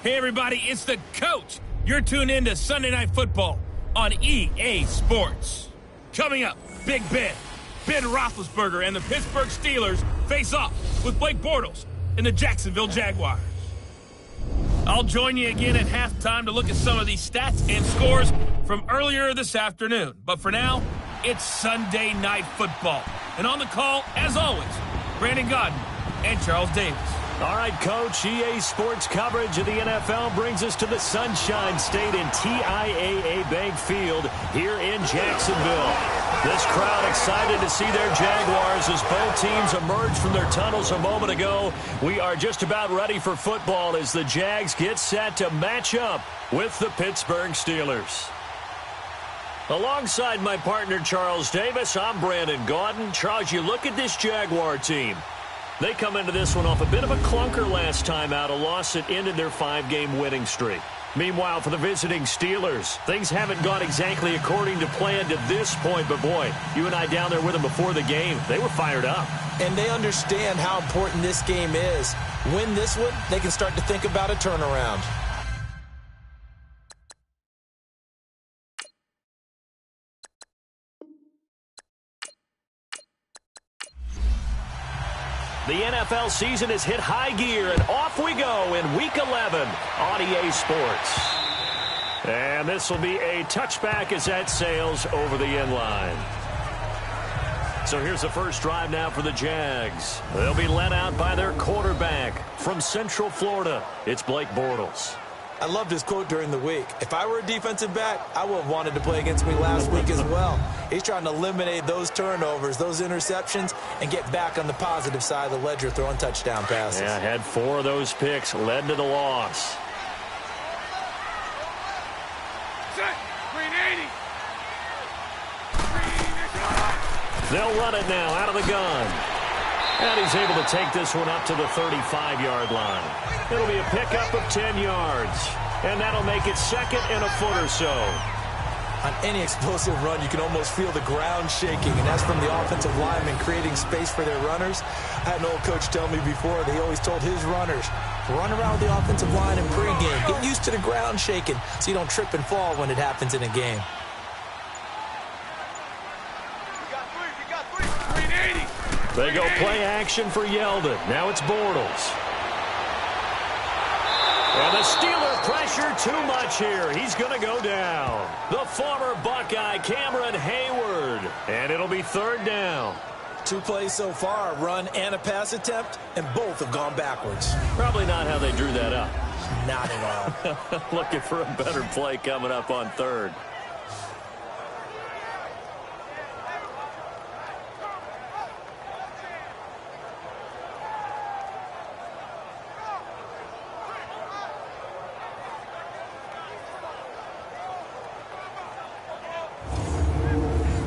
Hey, everybody, it's the coach. You're tuned in to Sunday Night Football on EA Sports. Coming up, Big Ben Roethlisberger, and the Pittsburgh Steelers face off with Blake Bortles and the Jacksonville Jaguars. I'll join you again at halftime to look at some of these stats and scores from earlier this afternoon. But for now, it's Sunday Night Football. And on the call, as always, Brandon Godden and Charles Davis. All right, Coach, EA Sports coverage of the NFL brings us to the Sunshine State in TIAA Bank Field here in Jacksonville. This crowd excited to see their Jaguars as both teams emerged from their tunnels a moment ago. We are just about ready for football as the Jags get set to match up with the Pittsburgh Steelers. Alongside my partner, Charles Davis, I'm Brandon Godden. Charles, you look at this Jaguar team. They come into this one off a bit of a clunker last time out, a loss that ended their 5-game winning streak. Meanwhile, for the visiting Steelers, things haven't gone exactly according to plan to this point. But, boy, you and I down there with them before the game, they were fired up. And they understand how important this game is. Win this one, they can start to think about a turnaround. The NFL season has hit high gear, and off we go in Week 11 on EA Sports. And this will be a touchback as that sails over the end line. So here's the first drive now for the Jags. They'll be led out by their quarterback from Central Florida. It's Blake Bortles. I loved his quote during the week. If I were a defensive back, I would have wanted to play against me last week as well. He's trying to eliminate those turnovers, those interceptions, and get back on the positive side of the ledger throwing touchdown passes. Yeah, had 4 of those picks, led to the loss. Set, 380. They'll run it now out of the gun. And he's able to take this one up to the 35-yard line. It'll be a pickup of 10 yards. And that'll make it second and a foot or so. On any explosive run, you can almost feel the ground shaking, and that's from the offensive linemen creating space for their runners. I had an old coach tell me before that he always told his runners, run around with the offensive line in pregame. Get used to the ground shaking so you don't trip and fall when it happens in a game. They go play action for Yeldon. Now it's Bortles. And the Steeler pressure too much here. He's going to go down. The former Buckeye, Cameron Hayward. And it'll be third down. 2 plays so far, a run and a pass attempt, and both have gone backwards. Probably not how they drew that up. Not at all. Looking for a better play coming up on third.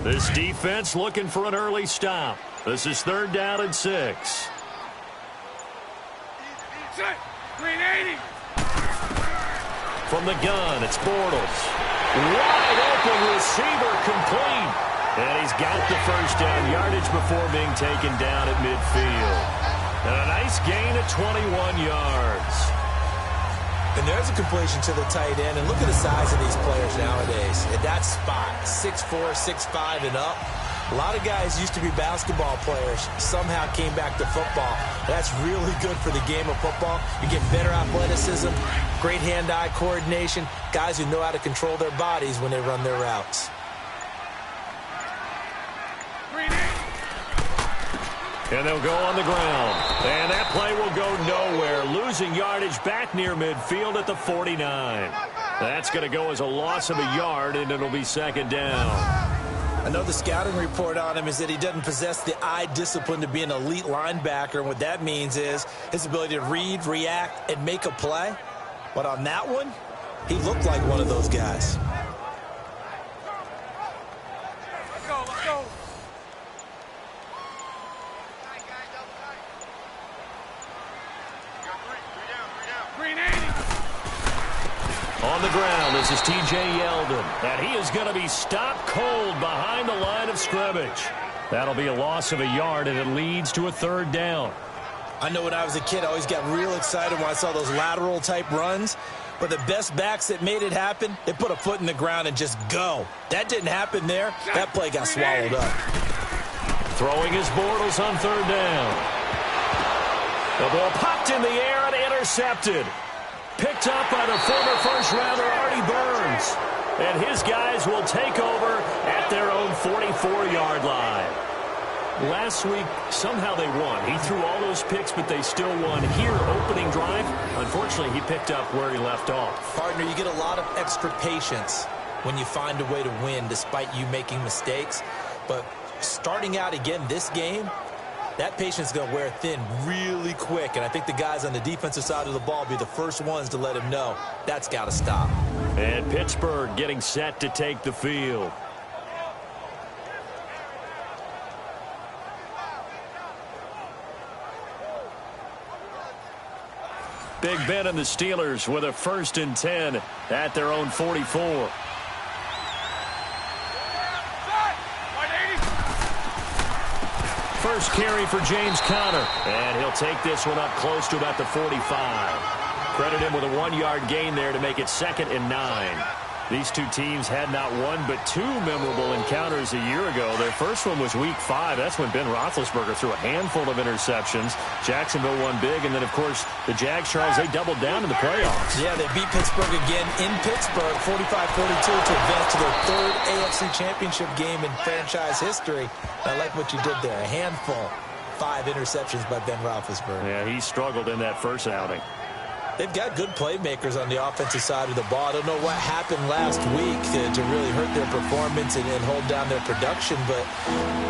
This defense looking for an early stop. This is third down and 6. Set, 380. From the gun, it's Bortles. Wide open receiver complete. And he's got the first down yardage before being taken down at midfield. And a nice gain of 21 yards. And there's a completion to the tight end. And look at the size of these players nowadays. At that spot, 6'4", 6'5", and up. A lot of guys used to be basketball players, somehow came back to football. That's really good for the game of football. You get better athleticism, great hand-eye coordination, guys who know how to control their bodies when they run their routes. And they'll go on the ground. And that play will go nowhere. Losing yardage back near midfield at the 49. That's going to go as a loss of a yard, and it'll be second down. I know the scouting report on him is that he doesn't possess the eye discipline to be an elite linebacker. And what that means is his ability to read, react, and make a play. But on that one, he looked like one of those guys. Let's go, let's go. On the ground, this is T.J. Yeldon. And he is going to be stopped cold behind the line of scrimmage. That'll be a loss of a yard, and it leads to a third down. I know when I was a kid, I always got real excited when I saw those lateral-type runs. But the best backs that made it happen, they put a foot in the ground and just go. That didn't happen there. That play got swallowed up. Throwing his Bortles on third down. The ball popped in the air and intercepted. Picked up by the former first-rounder Artie Burns. And his guys will take over at their own 44-yard line. Last week, somehow they won. He threw all those picks, but they still won. Here, opening drive, unfortunately, he picked up where he left off. Partner, you get a lot of extra patience when you find a way to win despite you making mistakes. But starting out again this game, that patience is going to wear thin really quick. And I think the guys on the defensive side of the ball will be the first ones to let him know that's got to stop. And Pittsburgh getting set to take the field. Big Ben and the Steelers with a 1st and 10 at their own 44. First carry for James Conner. And he'll take this one up close to about the 45. Credit him with a 1-yard gain there to make it 2nd and 9. These two teams had not one but 2 memorable encounters a year ago. Their first one was Week 5. That's when Ben Roethlisberger threw a handful of interceptions. Jacksonville won big. And then, of course, the Jags, Charles, they doubled down in the playoffs. Yeah, they beat Pittsburgh again in Pittsburgh, 45-42, to advance to their 3rd AFC Championship game in franchise history. I like what you did there. A handful. 5 interceptions by Ben Roethlisberger. Yeah, he struggled in that first outing. They've got good playmakers on the offensive side of the ball. I don't know what happened last week to really hurt their performance and hold down their production, but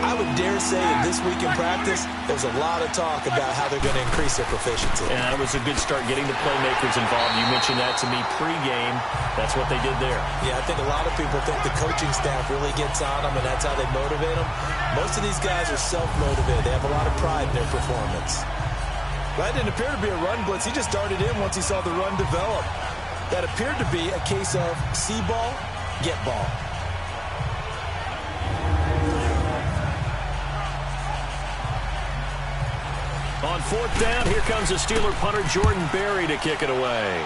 I would dare say this week in practice, there's a lot of talk about how they're going to increase their proficiency. And that was a good start getting the playmakers involved. You mentioned that to me pregame. That's what they did there. Yeah, I think a lot of people think the coaching staff really gets on them, and that's how they motivate them. Most of these guys are self-motivated. They have a lot of pride in their performance. That didn't appear to be a run blitz. He just darted in once he saw the run develop. That appeared to be a case of see ball, get ball. On 4th down, here comes the Steeler punter Jordan Berry to kick it away.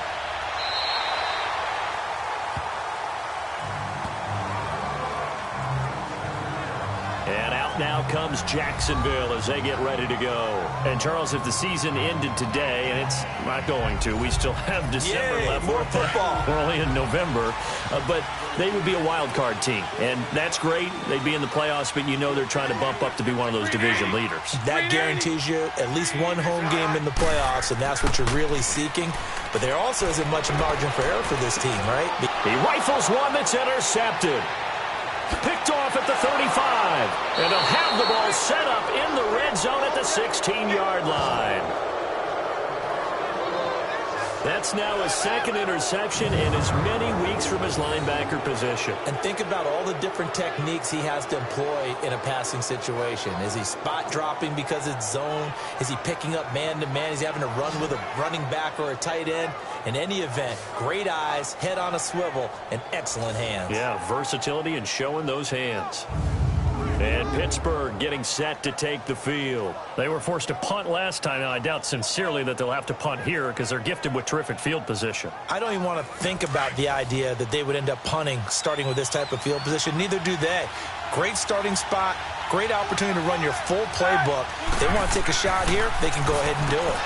And out now comes Jacksonville as they get ready to go. And, Charles, if the season ended today, and it's not going to, we still have December left. More football. We're only in November. But they would be a wild card team. And that's great. They'd be in the playoffs, but you know they're trying to bump up to be one of those division leaders. That guarantees you at least one home game in the playoffs, and that's what you're really seeking. But there also isn't much margin for error for this team, right? He rifles one that's intercepted. Picked off at the 35. And they'll have the ball set up in the red zone at the 16-yard line. That's now his 2nd interception in as many weeks from his linebacker position. And think about all the different techniques he has to employ in a passing situation. Is he spot dropping because it's zone? Is he picking up man-to-man? Is he having to run with a running back or a tight end? In any event, great eyes, head on a swivel, and excellent hands. Yeah, versatility and showing those hands. And Pittsburgh getting set to take the field. They were forced to punt last time. Now, I doubt sincerely that they'll have to punt here because they're gifted with terrific field position. I don't even want to think about the idea that they would end up punting starting with this type of field position. Neither do they. Great starting spot, great opportunity to run your full playbook. If they want to take a shot here, they can go ahead and do it.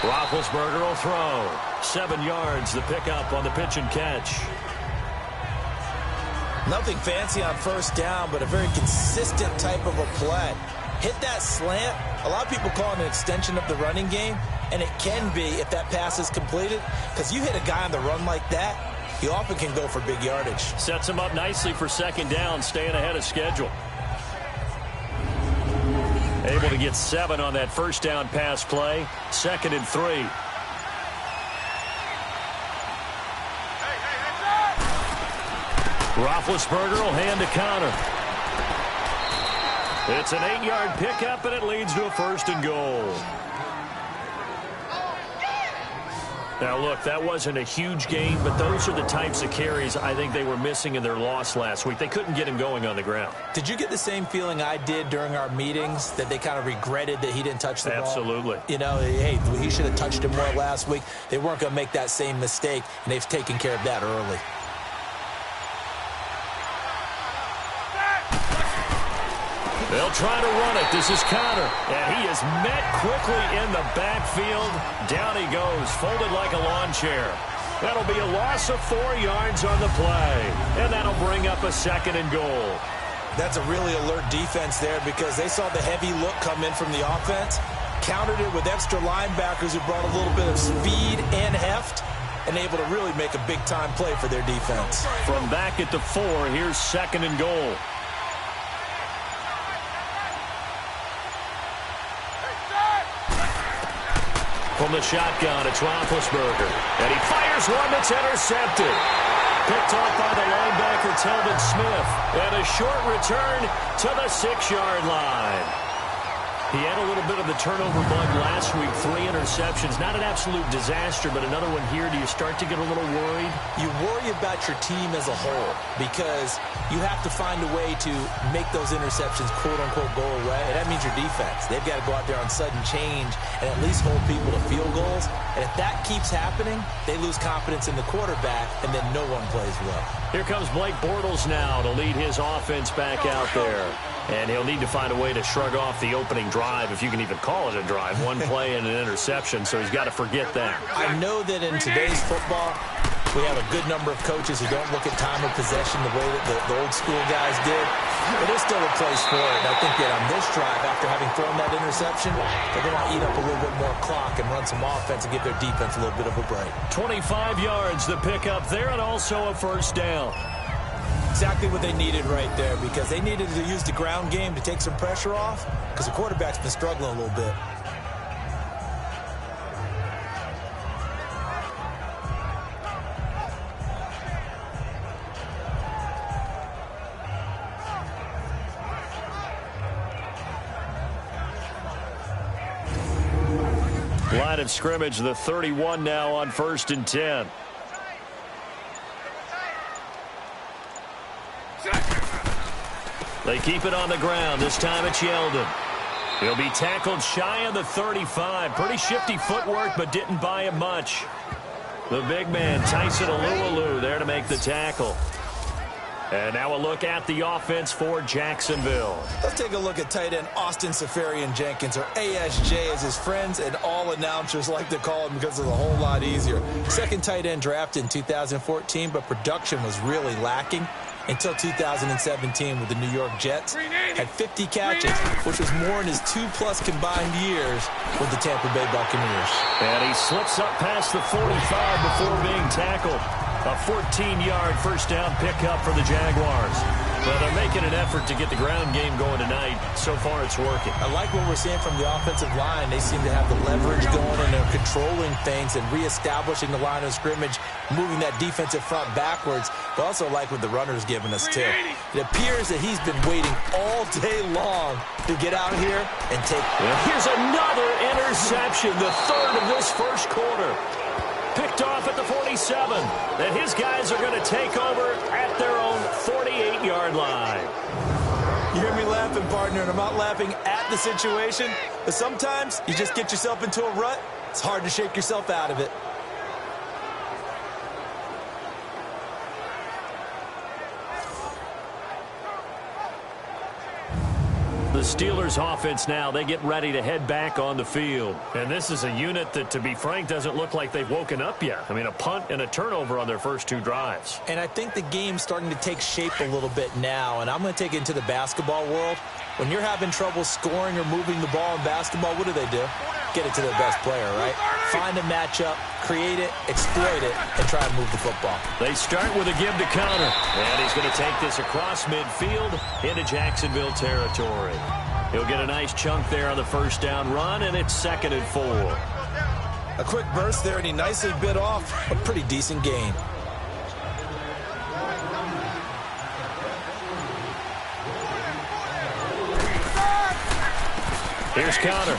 Roethlisberger will throw. 7 yards, the pickup on the pitch and catch. Nothing fancy on 1st down, but a very consistent type of a play. Hit that slant. A lot of people call it an extension of the running game, and it can be if that pass is completed, because you hit a guy on the run like that, he often can go for big yardage. Sets him up nicely for 2nd down, staying ahead of schedule. Able to get 7 on that 1st down pass play. 2nd and 3. Roethlisberger will hand to Conner. It's an 8-yard pickup, and it leads to a 1st and goal. Now, look, that wasn't a huge gain, but those are the types of carries I think they were missing in their loss last week. They couldn't get him going on the ground. Did you get the same feeling I did during our meetings, that they kind of regretted that he didn't touch the ball? Absolutely. You know, hey, he should have touched it more last week. They weren't going to make that same mistake, and they've taken care of that early. They'll try to run it. This is Connor. And he is met quickly in the backfield. Down he goes, folded like a lawn chair. That'll be a loss of 4 yards on the play. And that'll bring up a 2nd and goal. That's a really alert defense there, because they saw the heavy look come in from the offense, countered it with extra linebackers who brought a little bit of speed and heft, and able to really make a big-time play for their defense. From back at the 4, here's 2nd and goal. From the shotgun, it's Roethlisberger. And he fires one that's intercepted. Picked off by the linebacker, Telvin Smith. And a short return to the 6-yard line. He had a little bit of the turnover bug last week, 3 interceptions. Not an absolute disaster, but another one here. Do you start to get a little worried? You worry about your team as a whole, because you have to find a way to make those interceptions, quote-unquote, go away. And that means your defense. They've got to go out there on sudden change and at least hold people to field goals. And if that keeps happening, they lose confidence in the quarterback, and then no one plays well. Here comes Blake Bortles now to lead his offense back out there. And he'll need to find a way to shrug off the opening drive, if you can even call it a drive. 1 play and an interception, so he's got to forget that. I know that in today's football, we have a good number of coaches who don't look at time of possession the way that the old school guys did. But there's still a place for it. And I think that on this drive, after having thrown that interception, they're going to eat up a little bit more clock and run some offense and give their defense a little bit of a break. 25 yards the pickup there, and also a 1st down. Exactly what they needed right there, because they needed to use the ground game to take some pressure off, because the quarterback's been struggling a little bit. Line of scrimmage, the 31 now on 1st and 10. They keep it on the ground. This time it's Yeldon. He'll be tackled shy of the 35. Pretty shifty footwork, but didn't buy him much. The big man, Tyson Alualu, there to make the tackle. And now a look at the offense for Jacksonville. Let's take a look at tight end Austin Seferian-Jenkins, or ASJ as his friends and all announcers like to call him, because it's a whole lot easier. 2nd tight end drafted in 2014, but production was really lacking until 2017 with the New York Jets. Had 50 catches, which was more in his 2+ combined years with the Tampa Bay Buccaneers. And he slips up past the 45 before being tackled. A 14-yard 1st down pickup for the Jaguars. Well, they're making an effort to get the ground game going tonight. So far, it's working. I like what we're seeing from the offensive line. They seem to have the leverage going, and they're controlling things and reestablishing the line of scrimmage, moving that defensive front backwards. But also like what the runner's giving us, too. It appears that he's been waiting all day long to get out here and take. Here's another interception, the 3rd of this 1st quarter. Picked off at the 47. And his guys are going to take over at their own 48-yard line. You hear me laughing, partner, and I'm not laughing at the situation, but sometimes you just get yourself into a rut. It's hard to shake yourself out of it. The Steelers offense now, they get ready to head back on the field. And this is a unit that, to be frank, doesn't look like they've woken up yet. I mean, a punt and a turnover on their first 2 drives. And I think the game's starting to take shape a little bit now, and I'm going to take it into the basketball world. When you're having trouble scoring or moving the ball in basketball, what do? Get it to their best player, right? Find a matchup, create it, exploit it, and try and move the football. They start with a give to Connor. And he's going to take this across midfield into Jacksonville territory. He'll get a nice chunk there on the 1st down run, and it's 2nd and 4. A quick burst there, and he nicely bit off a pretty decent gain. Here's Connor.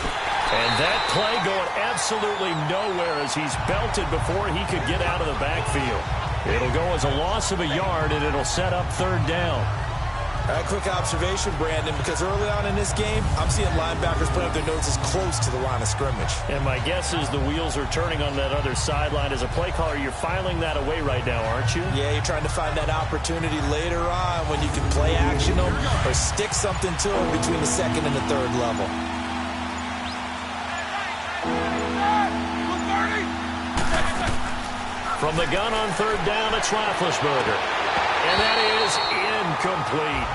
And that play going absolutely nowhere as he's belted before he could get out of the backfield. It'll go as a loss of a yard, and it'll set up third down. A quick observation, Brandon, because early on in this game, I'm seeing linebackers put up their noses close to the line of scrimmage. And my guess is the wheels are turning on that other sideline. As a play caller, you're filing that away right now, aren't you? Yeah, you're trying to find that opportunity later on when you can play action them or stick something to them between the second and the third level. From the gun on third down, it's Roethlisberger. And that is incomplete.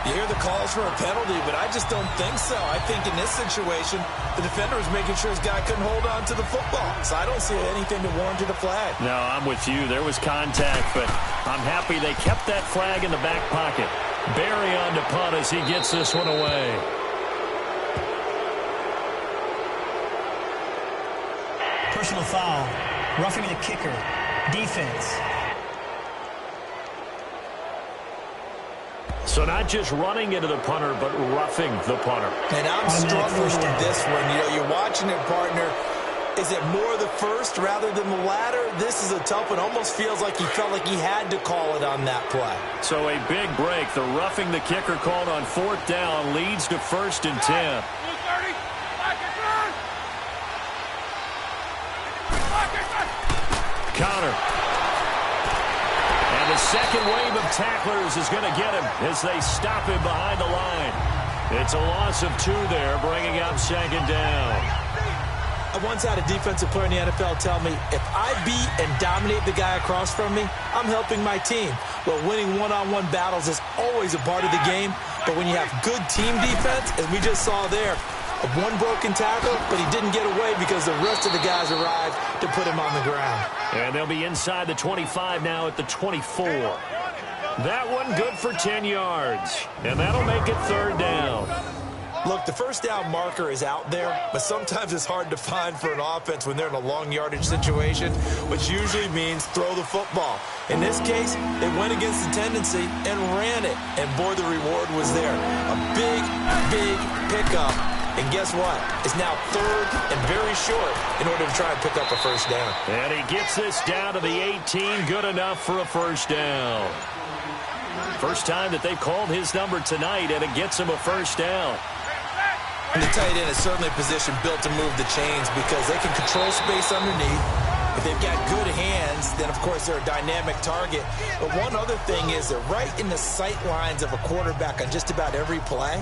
You hear the calls for a penalty, but I just don't think so. I think in this situation, the defender was making sure his guy couldn't hold on to the football. So I don't see anything to warrant a flag. No, I'm with you. There was contact, but I'm happy they kept that flag in the back pocket. Barry on to punt as he gets this one away. Personal foul. Roughing the kicker. Defense. So not just running into the punter, but roughing the punter. And I'm struggling with this one. You know, you're watching it, partner. Is it more the first rather than the latter? This is a tough one. Almost feels like he felt like he had to call it on that play. So a big break. The roughing the kicker called on fourth down leads to 1st and 10. Counter. And the second wave of tacklers is going to get him as they stop him behind the line. It's a loss of 2 there, bringing up 2nd down. I once had a defensive player in the NFL tell me, if I beat and dominate the guy across from me, I'm helping my team. Well, winning one-on-one battles is always a part of the game, but when you have good team defense, as we just saw there, one broken tackle, but he didn't get away because the rest of the guys arrived to put him on the ground. And they'll be inside the 25 now at the 24. That one good for 10 yards. And that'll make it 3rd down. Look, the first down marker is out there, but sometimes it's hard to find for an offense when they're in a long yardage situation, which usually means throw the football. In this case, they went against the tendency and ran it. And boy, the reward was there. A big, big pickup. And guess what? It's now 3rd and very short in order to try and pick up a 1st down. And he gets this down to the 18. Good enough for a 1st down. First time that they've called his number tonight, and it gets him a 1st down. And the tight end is certainly a position built to move the chains because they can control space underneath. If they've got good hands, then, of course, they're a dynamic target. But one other thing is they're right in the sight lines of a quarterback on just about every play.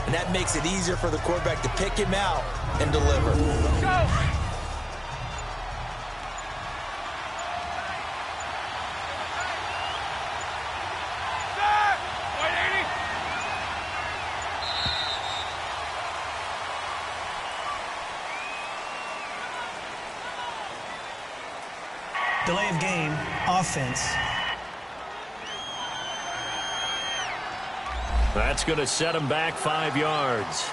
And that makes it easier for the quarterback to pick him out and deliver. Let's go. Delay of game, offense. That's going to set him back 5 yards.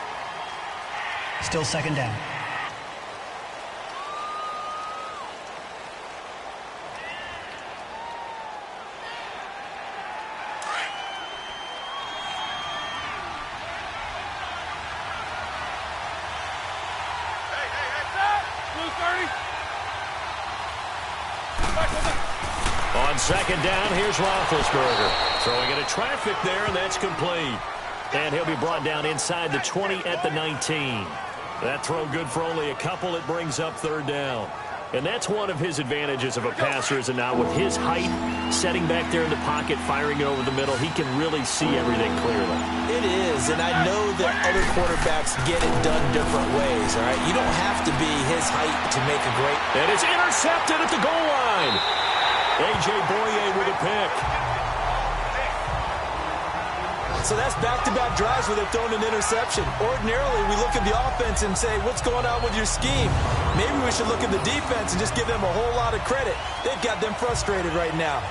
Still 2nd down. On 2nd down, here's Roethlisberger. Throwing into traffic there, and that's complete. And he'll be brought down inside the 20 at the 19. That throw good for only a couple. It brings up 3rd down. And that's one of his advantages of a passer, is now with his height, setting back there in the pocket, firing it over the middle, he can really see everything clearly. It is, and I know that other quarterbacks get it done different ways, all right? You don't have to be his height to make a great... And it's intercepted at the goal line. A.J. Boye with a pick. So that's back-to-back drives where they've thrown an interception. Ordinarily, we look at the offense and say, what's going on with your scheme? Maybe we should look at the defense and just give them a whole lot of credit. They've got them frustrated right now.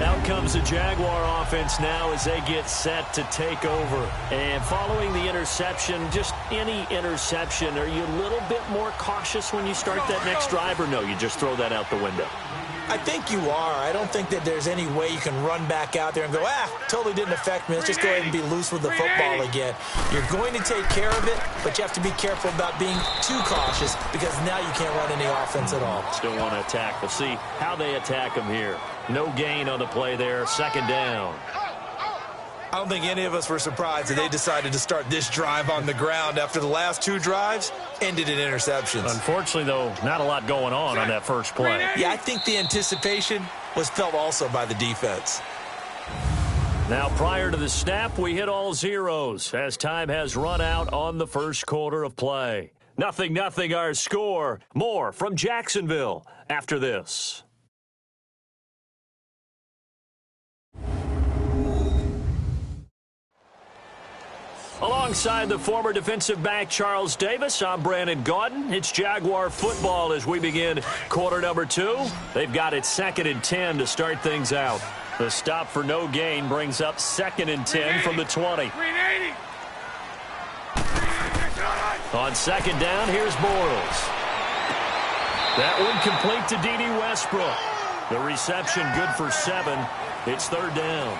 Out comes the Jaguar offense now as they get set to take over. And following the interception, just any interception, are you a little bit more cautious when you start that next drive, or no, you just throw that out the window? I think you are. I don't think that there's any way you can run back out there and go, totally didn't affect me. Let's just go ahead and be loose with the football again. You're going to take care of it, but you have to be careful about being too cautious because now you can't run any offense at all. Still want to attack. We'll see how they attack him here. No gain on the play there. Second down. I don't think any of us were surprised that they decided to start this drive on the ground after the last 2 drives ended in interceptions. Unfortunately, though, not a lot going on that first play. Yeah, I think the anticipation was felt also by the defense. Now, prior to the snap, we hit all zeros as time has run out on the first quarter of play. 0-0 our score. More from Jacksonville after this. Alongside the former defensive back Charles Davis, I'm Brandon Gaudin. It's Jaguar football as we begin quarter number 2. They've got it 2nd and 10 to start things out. The stop for no gain brings up 2nd and 10 from the 20. On 2nd down, here's Bortles. That one complete to D.D. Westbrook. The reception good for 7. It's 3rd down.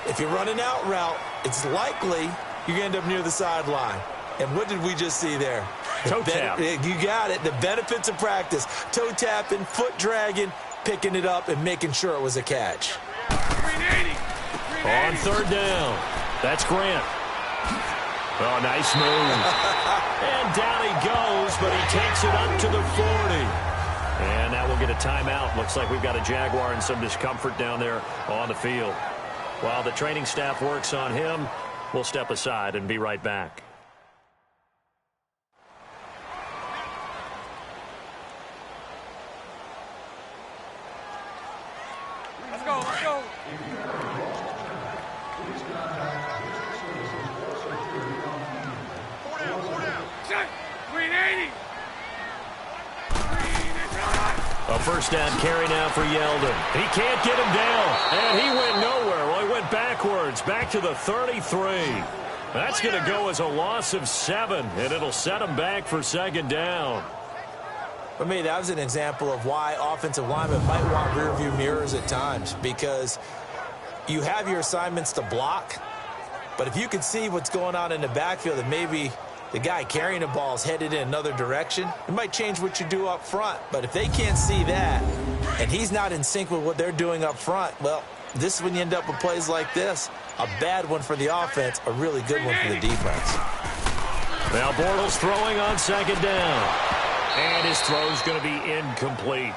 If you run an out route, it's likely you're going to end up near the sideline. And what did we just see there? Toe tap. You got it. The benefits of practice. Toe tapping, foot dragging, picking it up, and making sure it was a catch. On 3rd down. That's Grant. Oh, nice move. And down he goes, but he takes it up to the 40. And now we'll get a timeout. Looks like we've got a Jaguar in some discomfort down there on the field. While the training staff works on him, we'll step aside and be right back. Let's go, let's go. Four down. Check. 380. A first down carry now for Yeldon. He can't get him down, and he went nowhere. Well, he went backwards, back to the 33. That's going to go as a loss of 7, and it'll set him back for 2nd down. For me, that was an example of why offensive linemen might want rearview mirrors at times, because you have your assignments to block, but if you can see what's going on in the backfield and maybe the guy carrying the ball is headed in another direction, it might change what you do up front. But if they can't see that and he's not in sync with what they're doing up front, well, this is when you end up with plays like this. A bad one for the offense, a really good one for the defense. Now Bortles throwing on 2nd down. And his throw's going to be incomplete.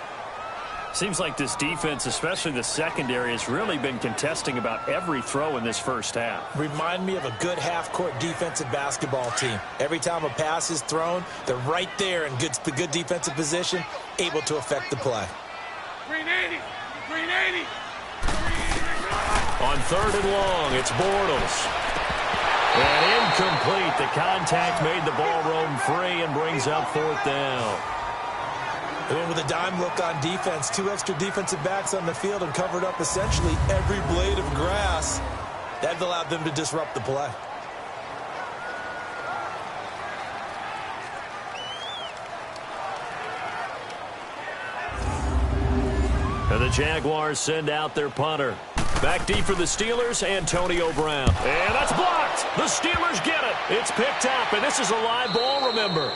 Seems like this defense, especially the secondary, has really been contesting about every throw in this first half. Remind me of a good half-court defensive basketball team. Every time a pass is thrown, they're right there in good defensive position, able to affect the play. 380. 380. On 3rd and long, it's Bortles. And incomplete. The contact made the ball roam free and brings up 4th down. They went with a dime look on defense. 2 extra defensive backs on the field and covered up essentially every blade of grass. That allowed them to disrupt the play. And the Jaguars send out their punter. Back deep for the Steelers, Antonio Brown. And that's blocked. The Steelers get it. It's picked up, and this is a live ball, remember.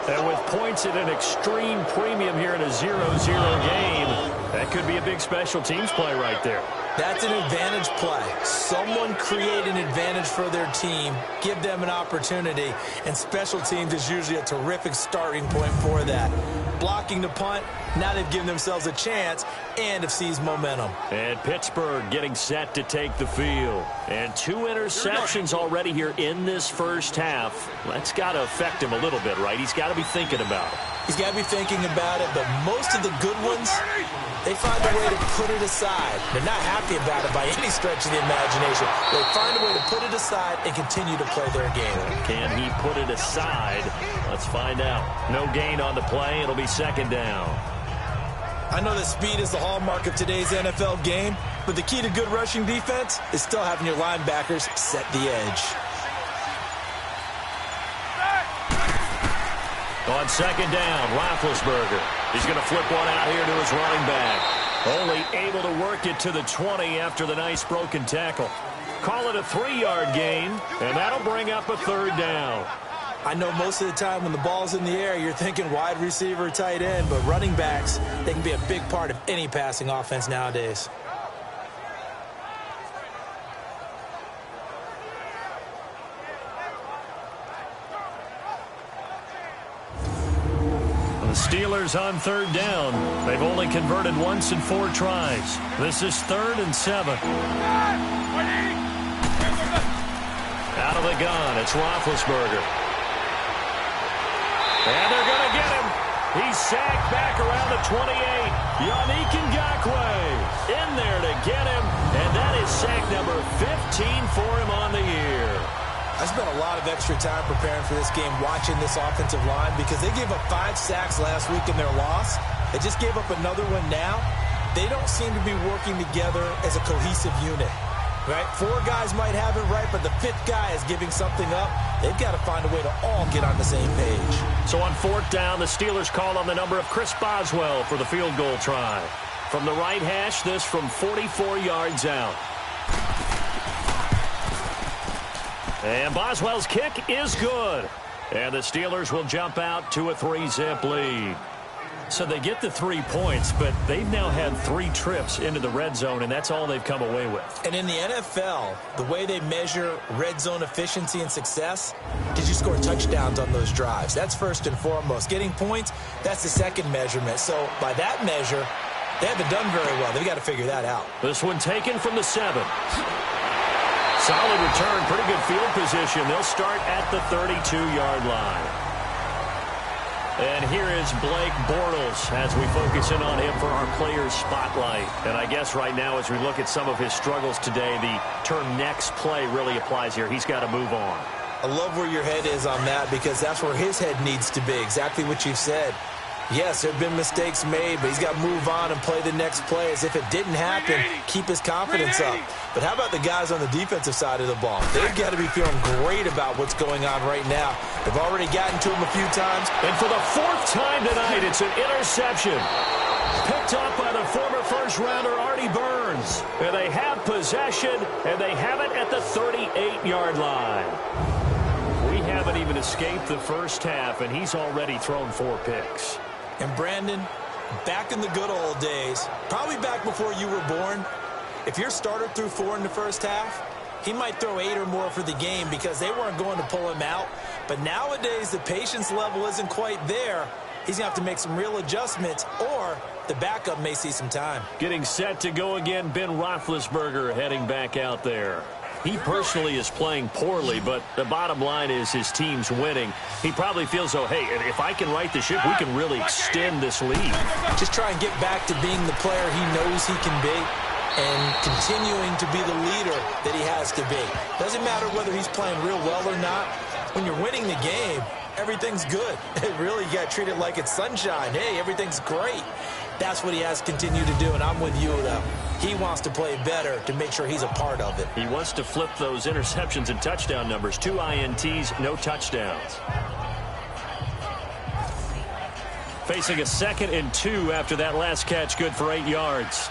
And with points at an extreme premium here in a 0-0 game, that could be a big special teams play right there. That's an advantage play. Someone create an advantage for their team, give them an opportunity, and special teams is usually a terrific starting point for that. Blocking the punt, now they've given themselves a chance and have seized momentum. And Pittsburgh getting set to take the field. And 2 interceptions already here in this first half. That's got to affect him a little bit, right? He's got to be thinking about it. He's got to be thinking about it, but most of the good ones, they find a way to put it aside. They're not happy about it by any stretch of the imagination. They find a way to put it aside and continue to play their game. Can he put it aside? Let's find out. No gain on the play. It'll be 2nd down. I know that speed is the hallmark of today's NFL game, but the key to good rushing defense is still having your linebackers set the edge. On 2nd down, Roethlisberger. He's going to flip one out here to his running back. Only able to work it to the 20 after the nice broken tackle. Call it a 3-yard gain, and that'll bring up a 3rd down. I know most of the time when the ball's in the air, you're thinking wide receiver, tight end, but running backs, they can be a big part of any passing offense nowadays. The Steelers on 3rd down. They've only converted once in 4 tries. This is 3rd and 7. Out of the gun, it's Roethlisberger. And they're going to get him. He's sacked back around the 28. Yannick Ngakoue in there to get him. And that is sack number 15 for him on the year. I spent a lot of extra time preparing for this game, watching this offensive line, because they gave up 5 sacks last week in their loss. They just gave up another one now. They don't seem to be working together as a cohesive unit. Right? 4 guys might have it right, but the 5th guy is giving something up. They've got to find a way to all get on the same page. So on 4th down, the Steelers call on the number of Chris Boswell for the field goal try. From the right hash, this from 44 yards out. And Boswell's kick is good. And the Steelers will jump out to a 3-zip lead. So they get the 3 points, but they've now had 3 trips into the red zone, and that's all they've come away with. And in the NFL, the way they measure red zone efficiency and success, did you score touchdowns on those drives? That's first and foremost. Getting points, that's the second measurement. So by that measure, they haven't done very well. They've got to figure that out. This one taken from the 7. Solid return, pretty good field position. They'll start at the 32-yard line. And here is Blake Bortles as we focus in on him for our players spotlight. And I guess right now as we look at some of his struggles today, the term next play really applies here. He's got to move on. I love where your head is on that, because that's where his head needs to be, exactly what you've said. Yes, there have been mistakes made, but he's got to move on and play the next play as if it didn't happen, keep his confidence up. But how about the guys on the defensive side of the ball? They've got to be feeling great about what's going on right now. They've already gotten to him a few times. And for the 4th time tonight, it's an interception. Picked up by the former first-rounder Artie Burns. And they have possession, and they have it at the 38-yard line. We haven't even escaped the first half, and he's already thrown 4 picks. And Brandon, back in the good old days, probably back before you were born, if your starter threw 4 in the first half, he might throw 8 or more for the game because they weren't going to pull him out. But nowadays, the patience level isn't quite there. He's going to have to make some real adjustments, or the backup may see some time. Getting set to go again, Ben Roethlisberger heading back out there. He personally is playing poorly, but the bottom line is his team's winning. He probably feels, oh, hey, if I can right the ship, we can really extend this lead. Just try and get back to being the player he knows he can be and continuing to be the leader that he has to be. Doesn't matter whether he's playing real well or not. When you're winning the game, everything's good. Really, you got to treat it like it's sunshine. Hey, everything's great. That's what he has to continue to do, and I'm with you, though. He wants to play better to make sure he's a part of it. He wants to flip those interceptions and touchdown numbers. 2 INTs, no touchdowns. Facing a 2nd and 2 after that last catch, good for 8 yards.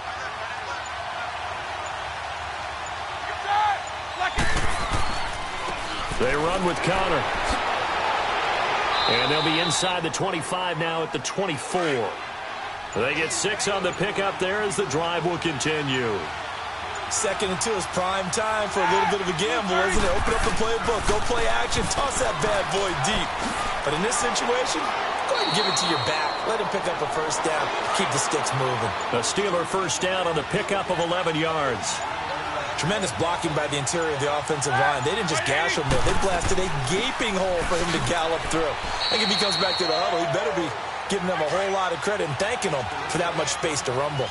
They run with Connor. And they'll be inside the 25 now at the 24. They get 6 on the pickup there as the drive will continue. 2nd and 2 is prime time for a little bit of a gamble, isn't it? Open up the playbook, go play action, toss that bad boy deep. But in this situation, go ahead and give it to your back. Let him pick up a first down. Keep the sticks moving. A Steeler first down on the pickup of 11 yards. Tremendous blocking by the interior of the offensive line. They didn't just gash him there. They blasted a gaping hole for him to gallop through. I think if he comes back to the huddle, he better be giving them a whole lot of credit and thanking them for that much space to rumble.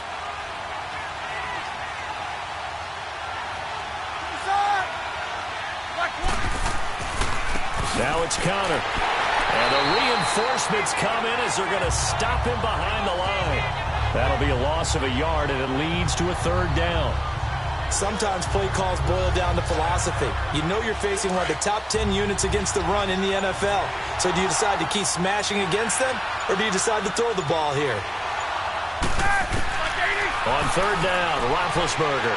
Now it's Connor. And the reinforcements come in as they're going to stop him behind the line. That'll be a loss of a yard, and it leads to a 3rd down. Sometimes play calls boil down to philosophy. You know you're facing one of the top 10 units against the run in the NFL. So do you decide to keep smashing against them, or do you decide to throw the ball here? On third down, Roethlisberger.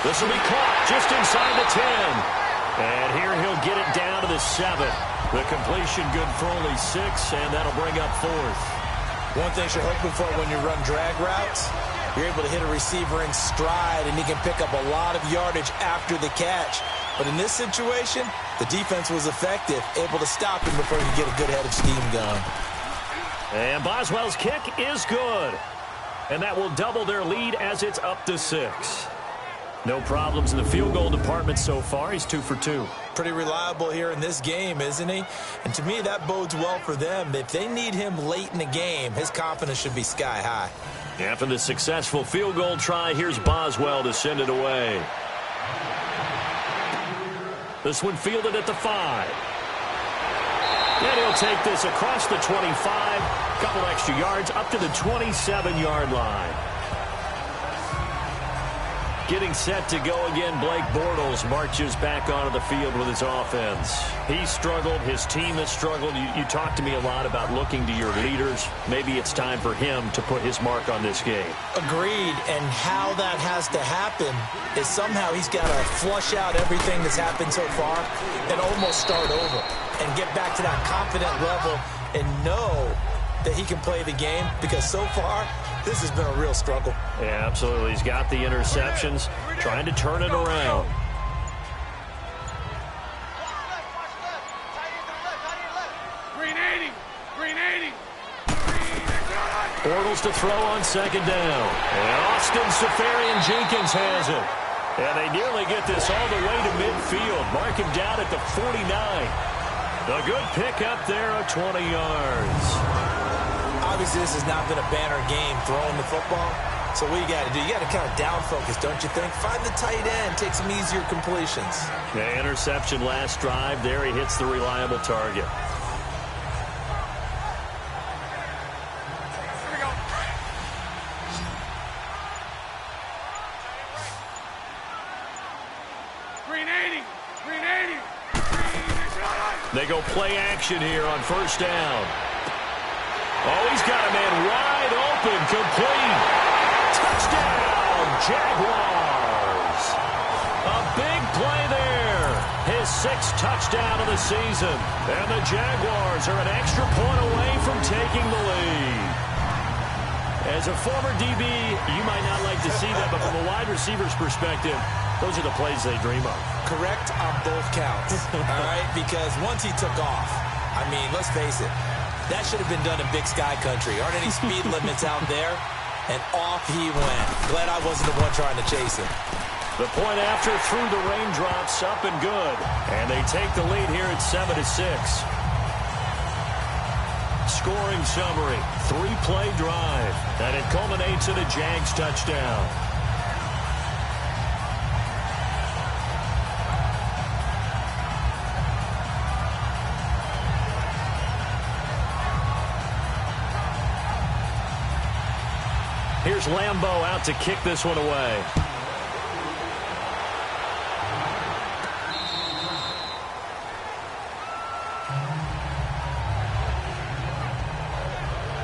This will be caught just inside the 10. And here he'll get it down to the 7. The completion good for only 6, and that'll bring up 4th. One thing you're hoping for when you run drag routes, you're able to hit a receiver in stride, and he can pick up a lot of yardage after the catch. But in this situation, the defense was effective, able to stop him before he could get a good head of steam going. And Boswell's kick is good. And that will double their lead as it's up to 6. No problems in the field goal department so far. He's 2 for 2. Pretty reliable here in this game, isn't he? And to me, that bodes well for them. If they need him late in the game, his confidence should be sky high. After the successful field goal try, here's Boswell to send it away. This one fielded at the 5. And he'll take this across the 25. Couple extra yards up to the 27-yard line. Getting set to go again, Blake Bortles marches back onto the field with his offense. He struggled. His team has struggled. You talk to me a lot about looking to your leaders. Maybe it's time for him to put his mark on this game. Agreed. And how that has to happen is somehow he's got to flush out everything that's happened so far and almost start over and get back to that confident level and know that he can play the game, because so far this has been a real struggle. Yeah, absolutely. He's got the interceptions, trying to turn it around. Green 80. Green 80. Bortles to throw on second down. And Austin Seferian-Jenkins has it. And they nearly get this all the way to midfield. Mark him down at the 49. A good pickup there of 20 yards. Obviously, this has not been a banner game throwing the football. So what you got to do, you got to kind of down focus, don't you think? Find the tight end, take some easier completions. Yeah, interception last drive. There he hits the reliable target. Here we go. Green 80. Green 80. They go play action here on first down. Oh, he's got a man wide open, complete. Touchdown, Jaguars. A big play there. His 6th touchdown of the season. And the Jaguars are an extra point away from taking the lead. As a former DB, you might not like to see that, but from a wide receiver's perspective, those are the plays they dream of. Correct on both counts, all right? Because once he took off, I mean, let's face it, that should have been done in Big Sky Country. Aren't any speed limits out there? And off he went. Glad I wasn't the one trying to chase him. The point after through the raindrops, up and good. And they take the lead here at 7-6. Scoring summary, 3-play drive. And it culminates in a Jags touchdown. Here's Lambeau out to kick this one away.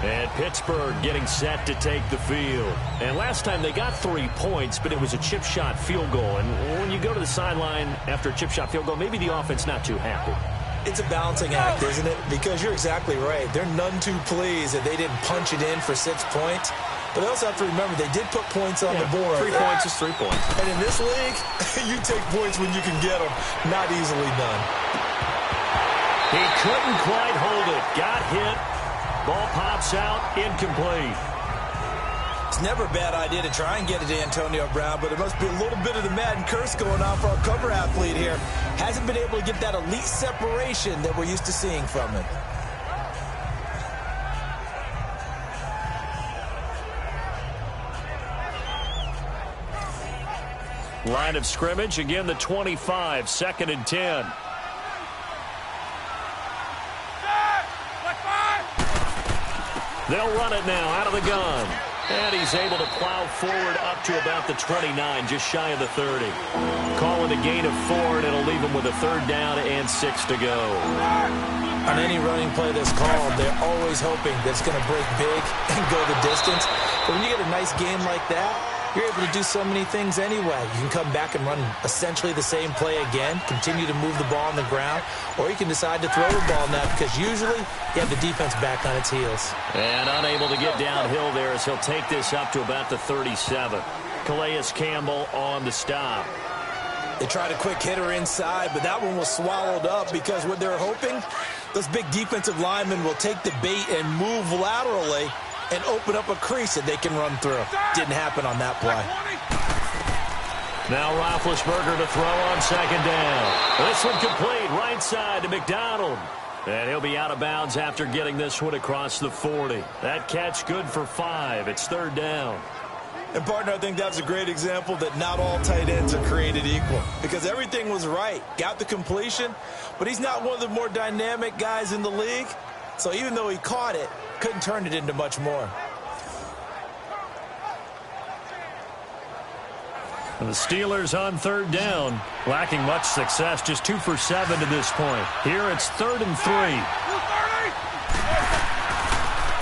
And Pittsburgh getting set to take the field. And last time they got 3 points, but it was a chip shot field goal. And when you go to the sideline after a chip shot field goal, maybe the offense not too happy. It's a balancing act, isn't it? Because you're exactly right. They're none too pleased that they didn't punch it in for 6 points. But they also have to remember they did put points on the board. 3 points is 3 points. And in this league, you take points when you can get them. Not easily done. He couldn't quite hold it. Got hit. Ball pops out. Incomplete. It's never a bad idea to try and get it to Antonio Brown, but there must be a little bit of the Madden curse going on for our cover athlete here. Hasn't been able to get that elite separation that we're used to seeing from him. Line of scrimmage, again the 25, 2nd and 10. They'll run it now out of the gun. And he's able to plow forward up to about the 29, just shy of the 30. Calling a gain of 4, and it'll leave him with a 3rd down and 6 to go. On any running play that's called, they're always hoping that it's going to break big and go the distance. But when you get a nice game like that, you're able to do so many things anyway. You can come back and run essentially the same play again, continue to move the ball on the ground, or you can decide to throw the ball now because usually you have the defense back on its heels. And unable to get downhill there as he'll take this up to about the 37. Calais Campbell on the stop. They tried a quick hitter inside, but that one was swallowed up because what they're hoping, those big defensive linemen will take the bait and move laterally and open up a crease that they can run through. Didn't happen on that play. Now Roethlisberger to throw on 2nd down. This one complete, right side to McDonald. And he'll be out of bounds after getting this one across the 40. That catch good for 5. It's 3rd down. And, partner, I think that's a great example that not all tight ends are created equal because everything was right. Got the completion, but he's not one of the more dynamic guys in the league. So even though he caught it, couldn't turn it into much more. And the Steelers on 3rd down, lacking much success, just 2 for 7 to this point. Here it's 3rd and 3.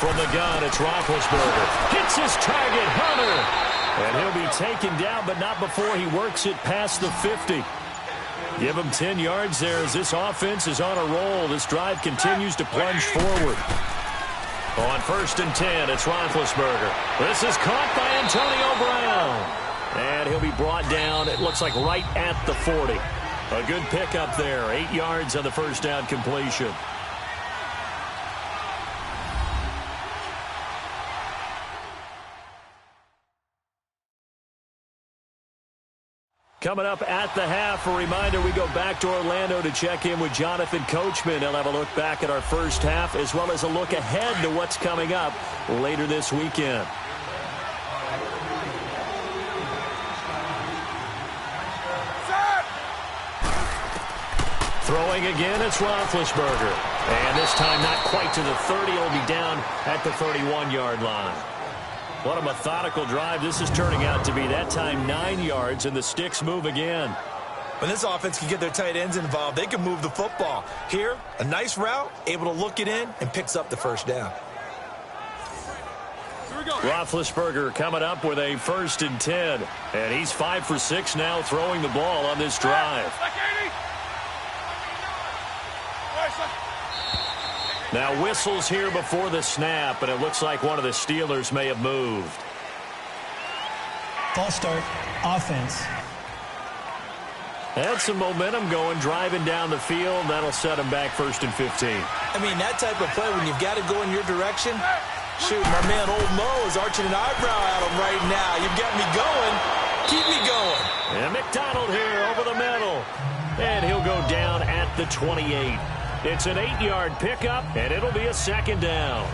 From the gun, it's Roethlisberger. Hits his target, Hunter. And he'll be taken down, but not before he works it past the 50. Give him 10 yards there as this offense is on a roll. This drive continues to plunge forward. On 1st and 10, it's Roethlisberger. This is caught by Antonio Brown. And he'll be brought down, it looks like right at the 40. A good pickup there, 8 yards on the 1st down completion. Coming up at the half, a reminder, we go back to Orlando to check in with Jonathan Coachman. He'll have a look back at our first half as well as a look ahead to what's coming up later this weekend. Throwing again, it's Roethlisberger. And this time not quite to the 30. He'll be down at the 31-yard line. What a methodical drive this is turning out to be. That time 9 yards, and the sticks move again. When this offense can get their tight ends involved, they can move the football. Here, a nice route, able to look it in, and picks up the 1st down. Roethlisberger coming up with a 1st and 10. And he's 5 for 6 now throwing the ball on this drive. Now whistles here before the snap, and it looks like one of the Steelers may have moved. False start, offense. Had some momentum going, driving down the field. That'll set him back 1st and 15. I mean, that type of play, when you've got to go in your direction, shoot, my man Old Mo is arching an eyebrow at him right now. You've got me going. Keep me going. And McDonald here over the middle. And he'll go down at the 28. It's an 8-yard pickup, and it'll be a 2nd down.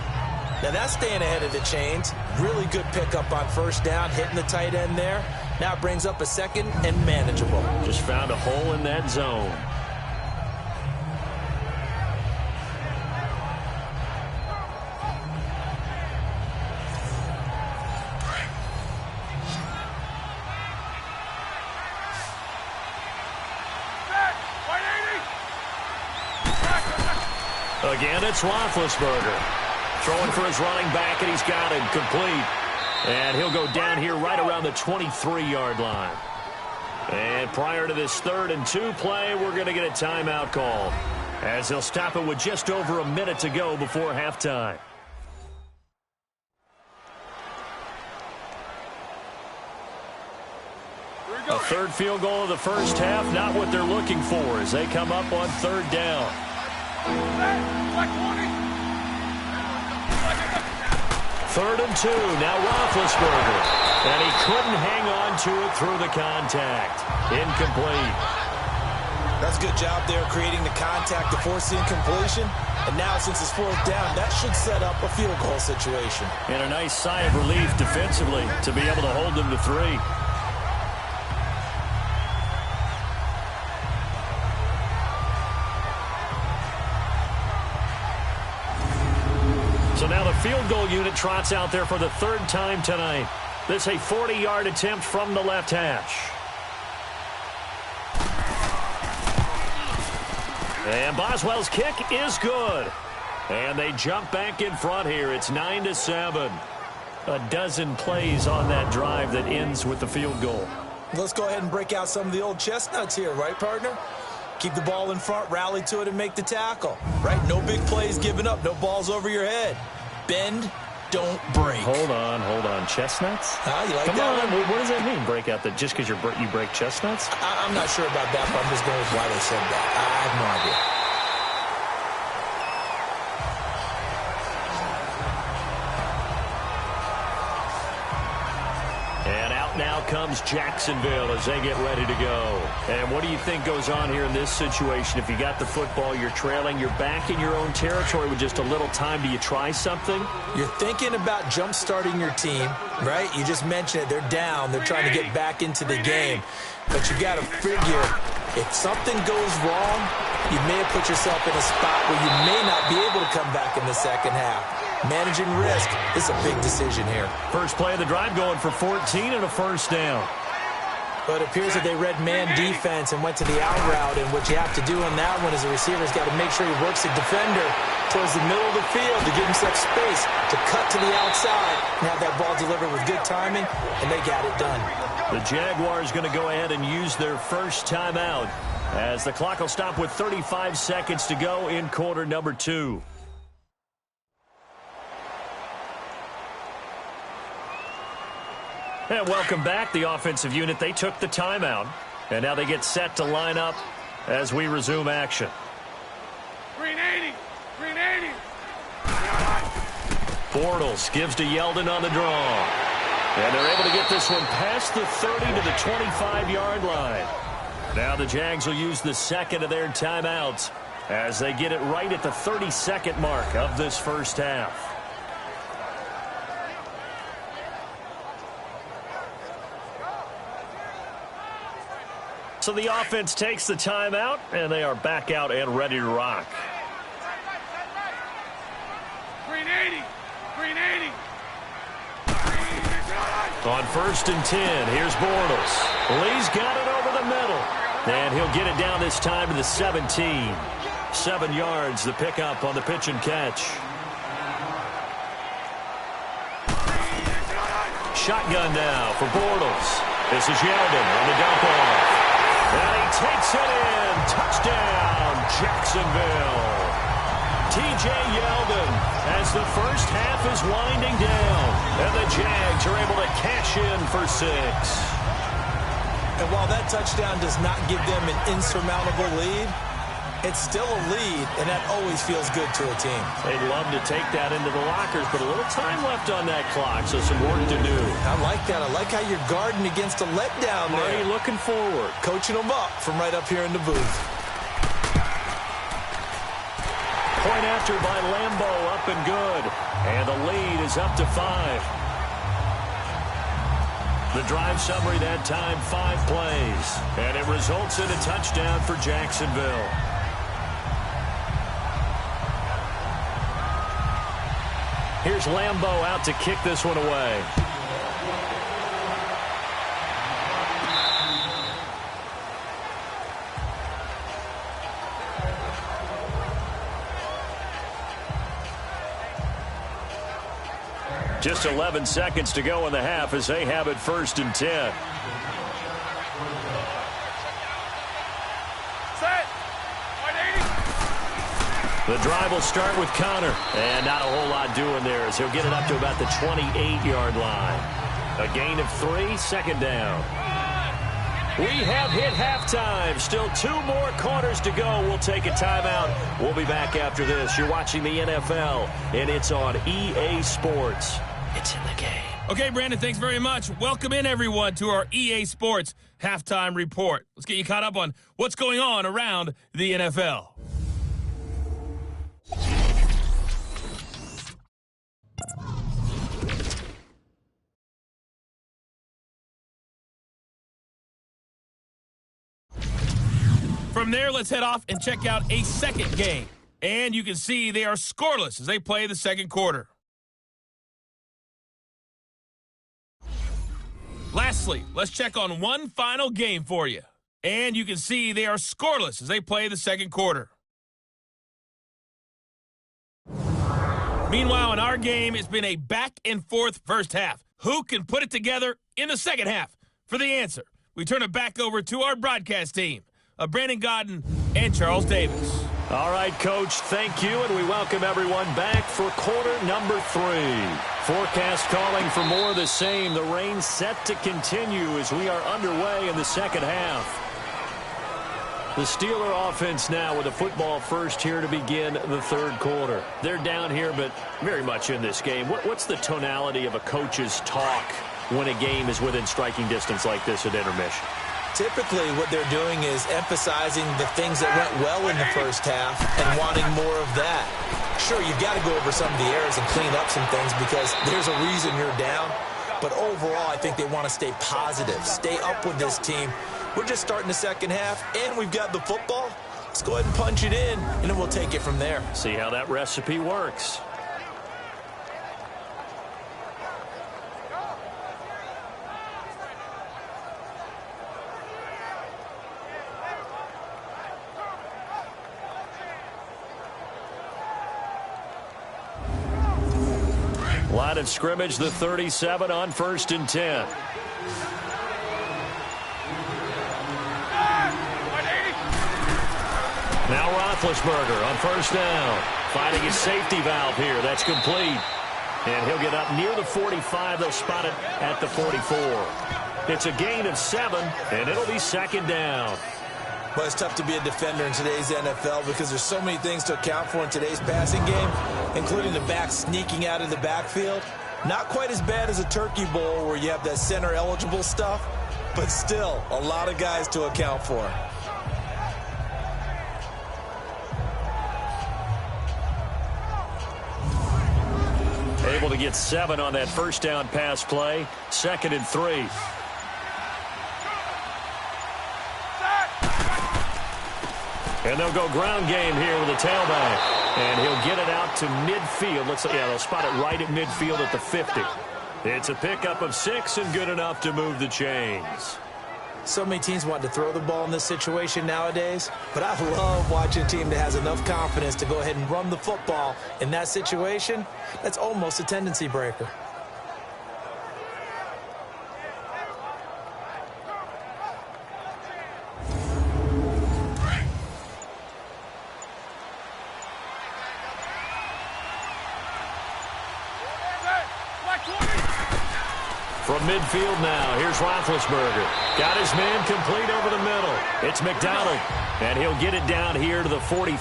Now that's staying ahead of the chains. Really good pickup on 1st down, hitting the tight end there. Now it brings up a 2nd and manageable. Just found a hole in that zone. Again, it's Roethlisberger. Throwing for his running back, and he's got it complete. And he'll go down here right around the 23-yard line. And prior to this 3rd and 2 play, we're going to get a timeout call, as they'll stop it with just over a minute to go before halftime. A 3rd field goal of the 1st half, not what they're looking for as they come up on 3rd down. 3rd and 2, now Roethlisberger. And he couldn't hang on to it through the contact. Incomplete. That's a good job there creating the contact to force the incompletion. And now since it's 4th down, that should set up a field goal situation. And a nice sigh of relief defensively to be able to hold them to 3. So now the field goal unit trots out there for the third time tonight. This is a 40-yard attempt from the left hash. And Boswell's kick is good. And they jump back in front here. It's 9-7. A dozen plays on that drive that ends with the field goal. Let's go ahead and break out some of the old chestnuts here, right, partner? Keep the ball in front, rally to it, and make the tackle. Right? No big plays given up. No balls over your head. Bend, don't break. Hold on. Chestnuts? You like Come that on. one? What does that mean, break out? That just because you break chestnuts? I'm not sure about that, but I'm just going with why they said that. I have no idea. And out now comes Jacksonville as they get ready to go. And what do you think goes on here in this situation? If you got the football, you're trailing, you're back in your own territory with just a little time. Do you try something? You're thinking about jump-starting your team, right? You just mentioned it. They're down. They're trying to get back into the game. But you got to figure, if something goes wrong, you may have put yourself in a spot where you may not be able to come back in the second half. Managing risk is a big decision here. First play of the drive going for 14 and a first down. But it appears that they read man defense and went to the out route, and what you have to do on that one is the receiver's got to make sure he works the defender towards the middle of the field to give himself space to cut to the outside and have that ball delivered with good timing, and they got it done. The Jaguars going to go ahead and use their first timeout as the clock will stop with 35 seconds to go in quarter number 2. And welcome back, the offensive unit. They took the timeout, and now they get set to line up as we resume action. Green 80. Green 80. Bortles gives to Yeldon on the draw. And they're able to get this one past the 30 to the 25-yard line. Now the Jags will use the second of their timeouts as they get it right at the 30-second mark of this first half. So the offense takes the timeout, and they are back out and ready to rock. Green 80. Green 80. On 1st and 10, here's Bortles. Lee's got it over the middle, and he'll get it down this time to the 17. 7 yards, the pickup on the pitch and catch. Shotgun now for Bortles. This is Yeldon on the dump off. And he takes it in. Touchdown, Jacksonville. T.J. Yeldon as the first half is winding down. And the Jags are able to cash in for 6. And while that touchdown does not give them an insurmountable lead, it's still a lead, and that always feels good to a team. They'd love to take that into the lockers, but a little time left on that clock, so some work to do. I like that. I like how you're guarding against a letdown there. Marty looking forward. Coaching them up from right up here in the booth. Point after by Lambeau, up and good. And the lead is up to 5. The drive summary that time, 5 plays. And it results in a touchdown for Jacksonville. Here's Lambeau out to kick this one away. Just 11 seconds to go in the half as they have it 1st and 10. The drive will start with Connor, and not a whole lot doing there as he'll get it up to about the 28-yard line. A gain of 3, 2nd down. We have hit halftime. Still 2 more quarters to go. We'll take a timeout. We'll be back after this. You're watching the NFL, and it's on EA Sports. It's in the game. Okay, Brandon, thanks very much. Welcome in, everyone, to our EA Sports Halftime Report. Let's get you caught up on what's going on around the NFL. From there, let's head off and check out a second game. And you can see they are scoreless as they play the second quarter. Lastly, let's check on one final game for you. And you can see they are scoreless as they play the second quarter. Meanwhile, in our game, it's been a back-and-forth first half. Who can put it together in the second half? For the answer, we turn it back over to our broadcast team of Brandon Godden and Charles Davis. All right, Coach, thank you, and we welcome everyone back for quarter number 3. Forecast calling for more of the same. The rain set to continue as we are underway in the second half. The Steeler offense now with a football first here to begin the third quarter. They're down here, but very much in this game. What's the tonality of a coach's talk when a game is within striking distance like this at intermission? Typically, what they're doing is emphasizing the things that went well in the first half and wanting more of that. Sure, you've got to go over some of the errors and clean up some things because there's a reason you're down. But overall, I think they want to stay positive, stay up with this team. We're just starting the second half, and we've got the football. Let's go ahead and punch it in, and then we'll take it from there. See how that recipe works. Line of scrimmage, the 37 on 1st and 10. Now Roethlisberger on first down. Finding his safety valve here. That's complete. And he'll get up near the 45. They'll spot it at the 44. It's a gain of 7, and it'll be second down. Well, it's tough to be a defender in today's NFL because there's so many things to account for in today's passing game, including the back sneaking out of the backfield. Not quite as bad as a turkey bowl where you have that center-eligible stuff, but still a lot of guys to account for. Able to get 7 on that first down pass play. 2nd and 3. And they'll go ground game here with a tailback. And he'll get it out to midfield. Looks like, yeah, they'll spot it right at midfield at the 50. It's a pickup of 6 and good enough to move the chains. So many teams want to throw the ball in this situation nowadays, but I love watching a team that has enough confidence to go ahead and run the football. In that situation, that's almost a tendency breaker. From midfield now, here's Roethlisberger. Got his man complete over the middle. It's McDonald, and he'll get it down here to the 43.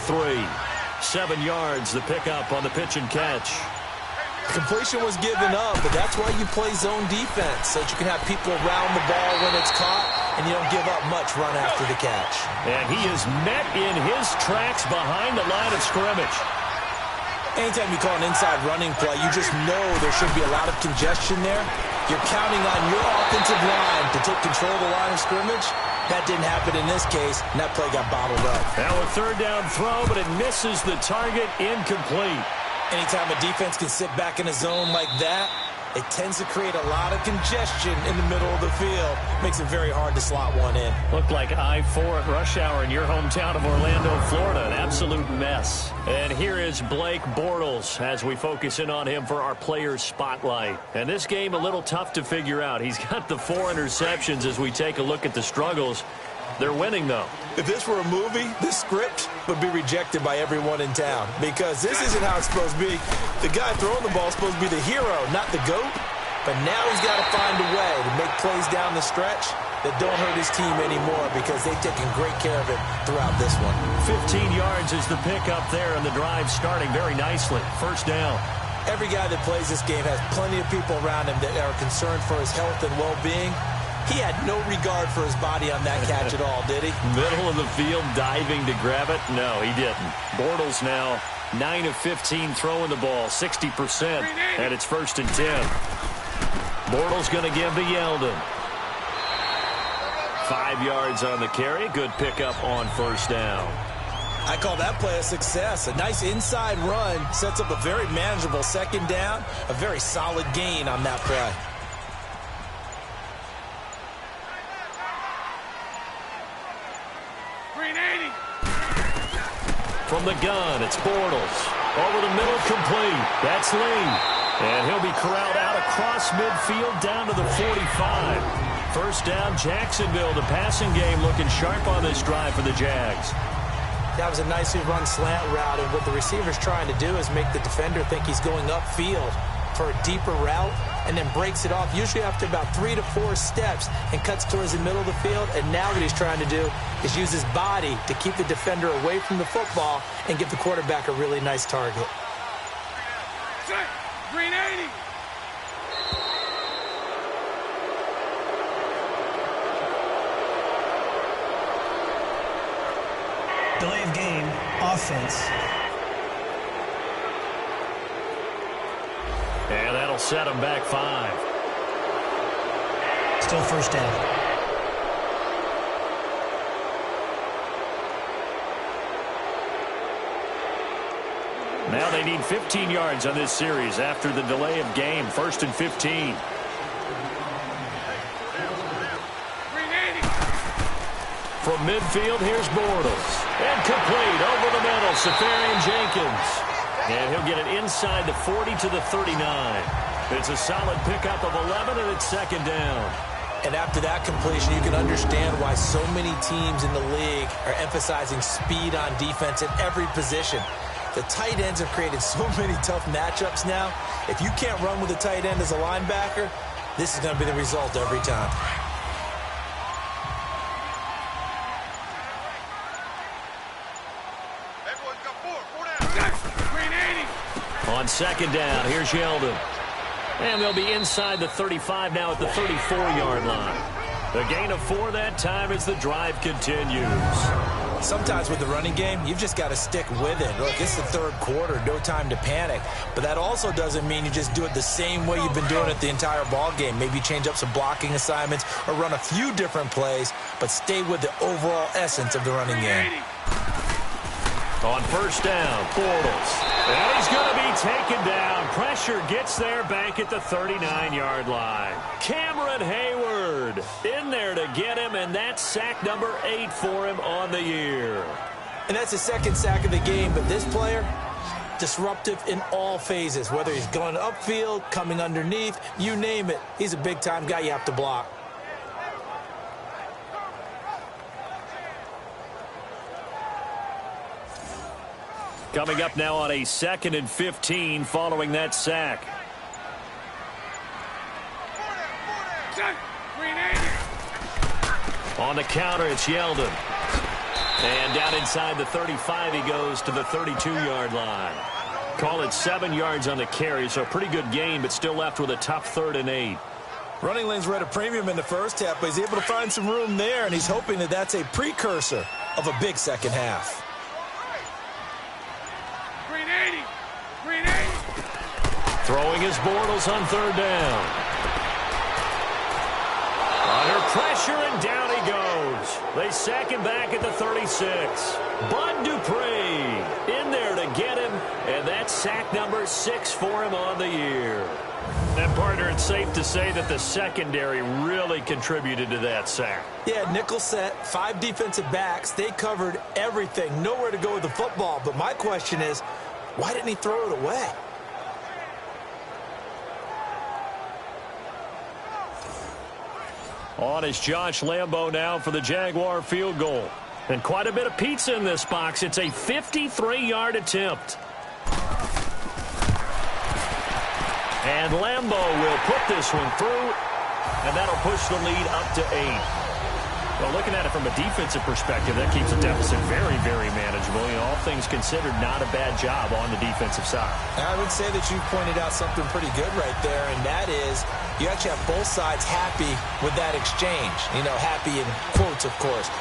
7 yards, the pickup on the pitch and catch. Completion was given up, but that's why you play zone defense, so that you can have people around the ball when it's caught, and you don't give up much run after the catch. And he is met in his tracks behind the line of scrimmage. Anytime you call an inside running play, you just know there should be a lot of congestion there. You're counting on your offensive line to take control of the line of scrimmage. That didn't happen in this case, and that play got bottled up. Now a third down throw, but it misses the target, incomplete. Anytime a defense can sit back in a zone like that, it tends to create a lot of congestion in the middle of the field. Makes it very hard to slot one in. Looked like I-4 at rush hour in your hometown of Orlando, Florida. An absolute mess. And here is Blake Bortles as we focus in on him for our players spotlight. And this game a little tough to figure out. He's got the 4 interceptions as we take a look at the struggles. They're winning, though. If this were a movie, this script would be rejected by everyone in town because this isn't how it's supposed to be. The guy throwing the ball is supposed to be the hero, not the GOAT. But now he's got to find a way to make plays down the stretch that don't hurt his team anymore because they've taken great care of him throughout this one. 15 yards is the pickup there, and the drive starting very nicely. First down. Every guy that plays this game has plenty of people around him that are concerned for his health and well-being. He had no regard for his body on that catch at all, did he? Middle of the field, diving to grab it? No, he didn't. Bortles now 9 of 15 throwing the ball, 60%, and it's 1st and 10. Bortles going to give to Yeldon. 5 yards on the carry. Good pickup on first down. I call that play a success. A nice inside run sets up a very manageable second down. A very solid gain on that play. 380. From the gun, it's Bortles. Over the middle, complete. That's Lee. And he'll be corralled out across midfield down to the 45. First down, Jacksonville. The passing game looking sharp on this drive for the Jags. That was a nicely run slant route, and what the receiver's trying to do is make the defender think he's going upfield for a deeper route, and then breaks it off, usually after about 3 to 4 steps, and cuts towards the middle of the field. And now what he's trying to do is use his body to keep the defender away from the football and give the quarterback a really nice target. Green 80. Delay of game, offense. And that'll set him back 5. Still first down. Now they need 15 yards on this series after the delay of game. 1st and 15. From midfield, here's Bortles. And complete over the middle, Safarian Jenkins. And he'll get it inside the 40 to the 39. It's a solid pickup of 11, and it's 2nd down. And after that completion, you can understand why so many teams in the league are emphasizing speed on defense at every position. The tight ends have created so many tough matchups now. If you can't run with a tight end as a linebacker, this is going to be the result every time. On 2nd down, here's Yeldon. And they'll be inside the 35 now at the 34-yard line. A gain of 4 that time as the drive continues. Sometimes with the running game, you've just got to stick with it. Look, it's the 3rd quarter, no time to panic. But that also doesn't mean you just do it the same way you've been doing it the entire ball game. Maybe change up some blocking assignments or run a few different plays, but stay with the overall essence of the running game. On 1st down, Bortles. And he's going to be taken down. Pressure gets there back at the 39-yard line. Cameron Hayward in there to get him, and that's sack number 8 for him on the year. And that's the 2nd sack of the game, but this player, disruptive in all phases, whether he's going upfield, coming underneath, you name it. He's a big-time guy you have to block. Coming up now on a 2nd and 15 following that sack. On the counter, it's Yeldon. And down inside the 35, he goes to the 32-yard line. Call it 7 yards on the carry, so a pretty good gain, but still left with a tough 3rd and 8. Running lanes were at a premium in the first half, but he's able to find some room there, and he's hoping that that's a precursor of a big second half. Throwing his Bortles on 3rd down. Under pressure, and down he goes. They sack him back at the 36. Bud Dupree in there to get him, and that's sack number 6 for him on the year. And, partner, it's safe to say that the secondary really contributed to that sack. Yeah, nickel set, 5 defensive backs. They covered everything. Nowhere to go with the football. But my question is, why didn't he throw it away? On is Josh Lambo now for the Jaguar field goal. And quite a bit of pizza in this box. It's a 53-yard attempt. And Lambo will put this one through, and that'll push the lead up to 8. Well, looking at it from a defensive perspective, that keeps the deficit very, very manageable. You know, all things considered, not a bad job on the defensive side. I would say that you pointed out something pretty good right there, and that is you actually have both sides happy with that exchange. You know, happy in quotes, of course.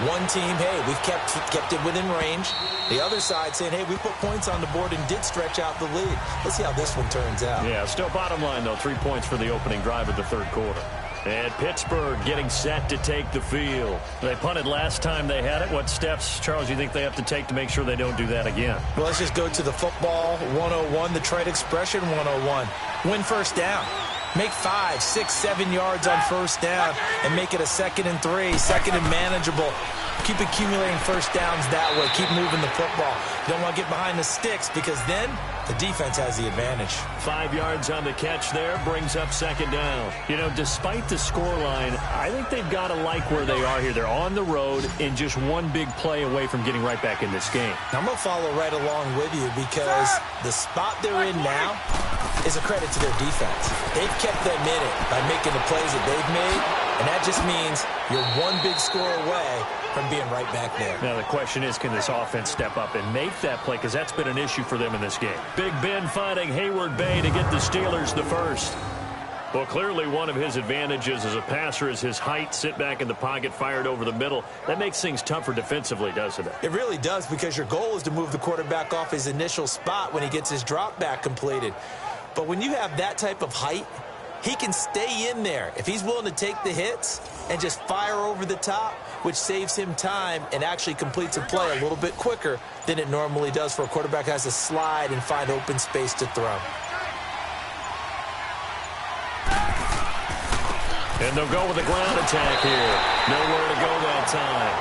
One team, hey, we've kept it within range. The other side saying, hey, we put points on the board and did stretch out the lead. Let's see how this one turns out. Yeah, still bottom line, though, 3 points for the opening drive of the 3rd quarter. And Pittsburgh getting set to take the field. They punted last time they had it. What steps, Charles, do you think they have to take to make sure they don't do that again? Well, let's just go to the football 101, the trade expression 101. Win 1st down. Make 5, 6, 7 yards on 1st down and make it a 2nd and 3, 2nd and manageable. Keep accumulating first downs that way. Keep moving the football. You don't want to get behind the sticks because then the defense has the advantage. 5 yards on the catch there brings up second down. You know, despite the scoreline, I think they've got to like where they are here. They're on the road and just one big play away from getting right back in this game. I'm going to follow right along with you because the spot they're in now is a credit to their defense. They've kept them in it by making the plays that they've made, and that just means you're one big score away from being right back there. Now the question is, can this offense step up and make that play? Because that's been an issue for them in this game. Big Ben finding Hayward Bay to get the Steelers the first. Well, clearly one of his advantages as a passer is his height. Sit back in the pocket, fired over the middle. That makes things tougher defensively, doesn't it? It really does, because your goal is to move the quarterback off his initial spot when he gets his drop back completed. But when you have that type of height, he can stay in there if he's willing to take the hits and just fire over the top, which saves him time and actually completes a play a little bit quicker than it normally does for a quarterback who has to slide and find open space to throw. And they'll go with the ground attack here. Nowhere to go that time.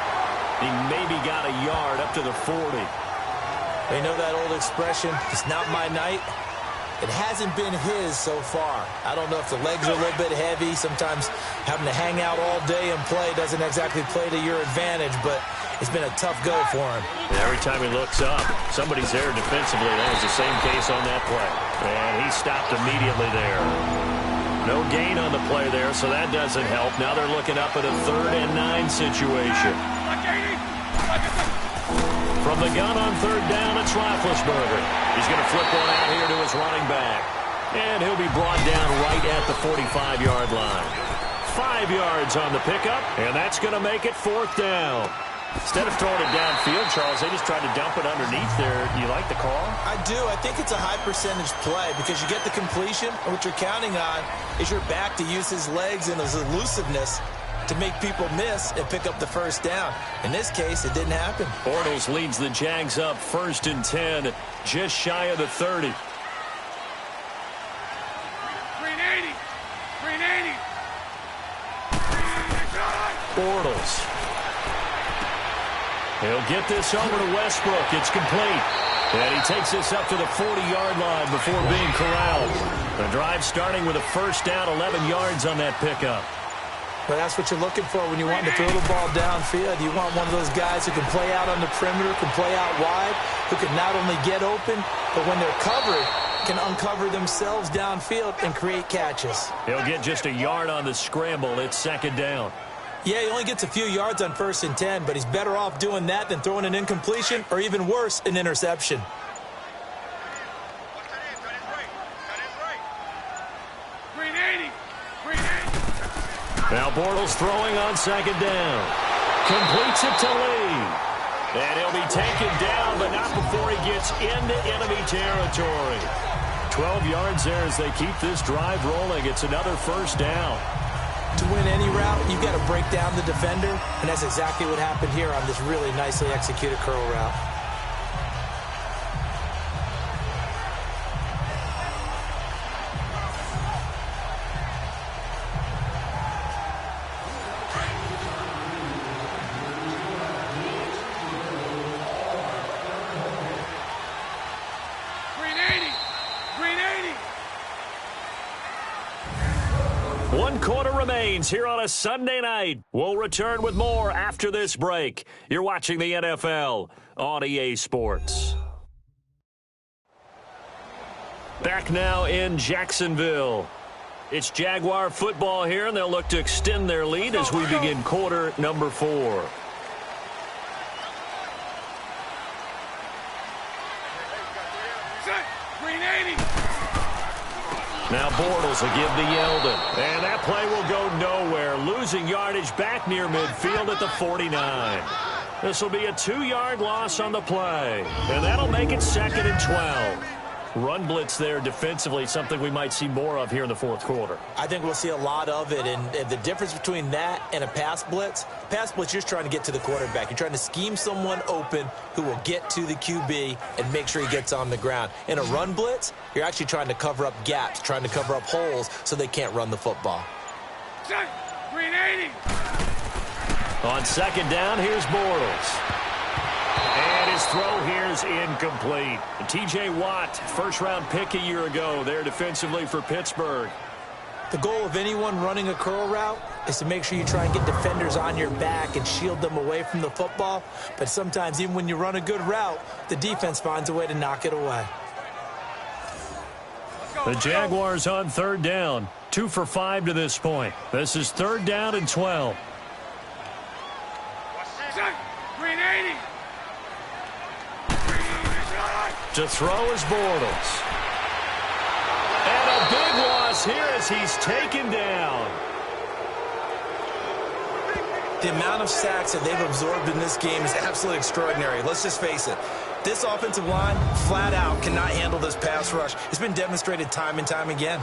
He maybe got a yard up to the 40. They know that old expression, it's not my night. It hasn't been his so far. I don't know if the legs are a little bit heavy. Sometimes having to hang out all day and play doesn't exactly play to your advantage, but it's been a tough go for him. And every time he looks up, somebody's there defensively. That was the same case on that play. And he stopped immediately there. No gain on the play there, so that doesn't help. Now they're looking up at a 3rd and 9 situation. From the gun on 3rd down, it's Roethlisberger. He's going to flip one out here to his running back. And he'll be brought down right at the 45-yard line. 5 yards on the pickup, and that's going to make it 4th down. Instead of throwing it downfield, Charles, they just tried to dump it underneath there. You like the call? I do. I think it's a high-percentage play because you get the completion, and what you're counting on is your back to use his legs and his elusiveness to make people miss and pick up the first down. In this case, it didn't happen. Bortles leads the Jags up 1st and 10, just shy of the 30. Green 80. Green 80. Bortles. He'll get this over to Westbrook. It's complete. And he takes this up to the 40-yard line before being corralled. The drive starting with a first down, 11 yards on that pickup. But that's what you're looking for when you want to throw the ball downfield. You want one of those guys who can play out on the perimeter, can play out wide, who can not only get open, but when they're covered, can uncover themselves downfield and create catches. He'll get just a yard on the scramble. It's 2nd down. Yeah, he only gets a few yards on 1st and 10, but he's better off doing that than throwing an incompletion or, even worse, an interception. Green 80. Green 80. Now Bortles throwing on 2nd down. Completes it to Lee. And he'll be taken down, but not before he gets into enemy territory. 12 yards there as they keep this drive rolling. It's another first down. To win any route, you've got to break down the defender, and that's exactly what happened here on this really nicely executed curl route. Green 80. Green 80. 1 quarter remains here on a Sunday night. We'll return with more after this break. You're watching the NFL on EA Sports. Back now in Jacksonville. It's Jaguar football here, and they'll look to extend their lead as we begin quarter number 4. Set. Green 80. Now Bortles will give to Yeldon. And that play will go nowhere. Losing yardage back near midfield at the 49. This will be a 2-yard loss on the play. And that'll make it 2nd and 12. Run blitz there defensively, something we might see more of here in the 4th quarter. I think we'll see a lot of it, and the difference between that and a pass blitz, you're just trying to get to the quarterback. You're trying to scheme someone open who will get to the QB and make sure he gets on the ground. In a run blitz, you're actually trying to cover up gaps, trying to cover up holes so they can't run the football. Set. Green 80. On second down, here's Bortles. And his throw here is incomplete. T.J. Watt, first-round pick a year ago there defensively for Pittsburgh. The goal of anyone running a curl route is to make sure you try and get defenders on your back and shield them away from the football. But sometimes even when you run a good route, the defense finds a way to knock it away. The Jaguars on third down. 2 for 5 to this point. This is third down and 12. Green 80. To throw is Bortles. And a big loss here as he's taken down. The amount of sacks that they've absorbed in this game is absolutely extraordinary. Let's just face it. This offensive line, flat out, cannot handle this pass rush. It's been demonstrated time and time again.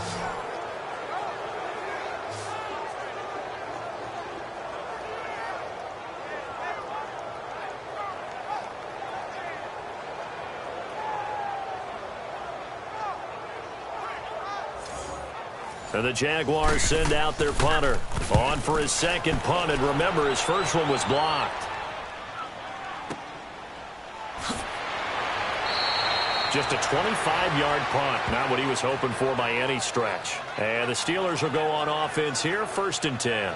And the Jaguars send out their punter. On for his second punt, and remember, his first one was blocked. Just a 25-yard punt. Not what he was hoping for by any stretch. And the Steelers will go on offense here, 1st and 10.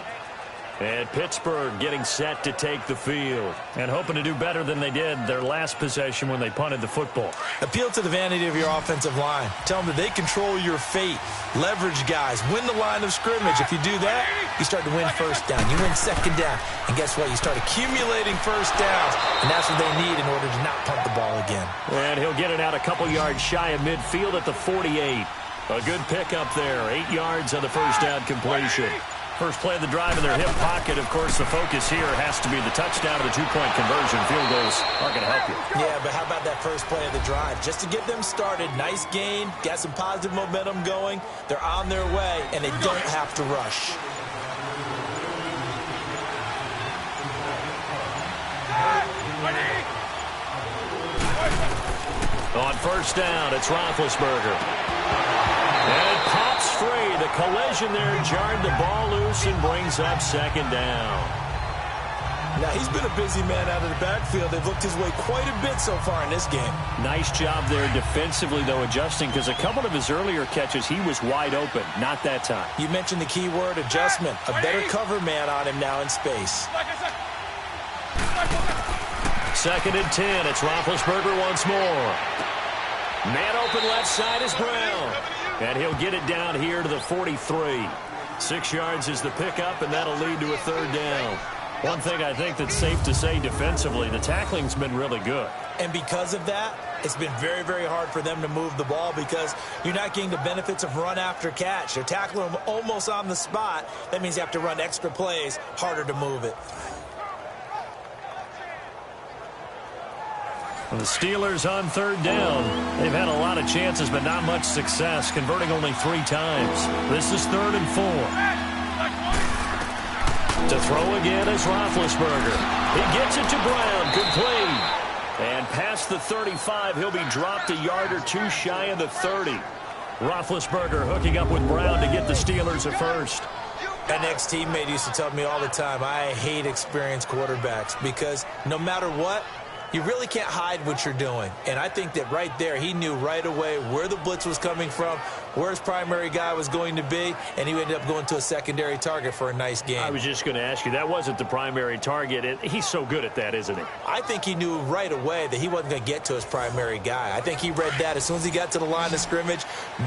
And Pittsburgh getting set to take the field. And hoping to do better than they did their last possession when they punted the football. Appeal to the vanity of your offensive line. Tell them that they control your fate. Leverage guys. Win the line of scrimmage. If you do that, you start to win first down. You win second down. And guess what? You start accumulating first downs. And that's what they need in order to not punt the ball again. And he'll get it out a couple yards shy of midfield at the 48. A good pickup there. 8 yards on the first down completion. First play of the drive in their hip pocket. Of course, the focus here has to be the touchdown or the two-point conversion. Field goals aren't going to help you. Yeah, but how about that first play of the drive? Just to get them started, nice gain, got some positive momentum going. They're on their way, and they don't have to rush. On first down, it's Roethlisberger. And it pops free. The collision there jarred the ball loose and brings up second down. Now, he's been a busy man out of the backfield. They've looked his way quite a bit so far in this game. Nice job there defensively, though, adjusting, because a couple of his earlier catches, he was wide open. Not that time. You mentioned the key word, adjustment. A better cover man on him now in space. 2nd and 10. It's Roethlisberger once more. Man open left side is Brown. And he'll get it down here to the 43. 6 yards is the pickup, and that'll lead to a third down. One thing I think that's safe to say defensively, the tackling's been really good. And because of that, it's been very, very hard for them to move the ball because you're not getting the benefits of run after catch. They're tackling them almost on the spot. That means you have to run extra plays, harder to move it. The Steelers on third down. They've had a lot of chances, but not much success, converting only 3 times. This is 3rd and 4. To throw again is Roethlisberger. He gets it to Brown. Complete. And past the 35, he'll be dropped a yard or 2 shy of the 30. Roethlisberger hooking up with Brown to get the Steelers a first. An ex-teammate used to tell me all the time, I hate experienced quarterbacks because no matter what, you really can't hide what you're doing. And I think that right there, he knew right away where the blitz was coming from, where his primary guy was going to be, and he ended up going to a secondary target for a nice game. I was just going to ask you, that wasn't the primary target. He's so good at that, isn't he? I think he knew right away that he wasn't going to get to his primary guy. I think he read that as soon as he got to the line of scrimmage,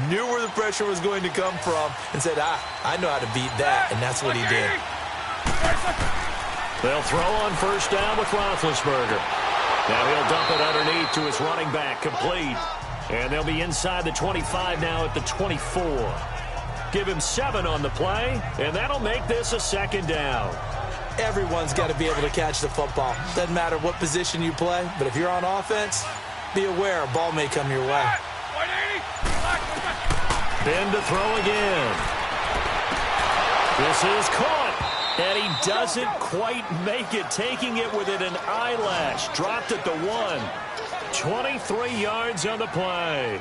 knew where the pressure was going to come from, and said, I know how to beat that, and that's what he did. They'll throw on first down with Roethlisberger. Now he'll dump it underneath to his running back, complete. And they'll be inside the 25 now at the 24. Give him 7 on the play, and that'll make this a second down. Everyone's got to be able to catch the football. Doesn't matter what position you play, but if you're on offense, be aware a ball may come your way. Ben to throw again. This is caught. And he doesn't quite make it, taking it within an eyelash. Dropped at the 1. 23 yards on the play.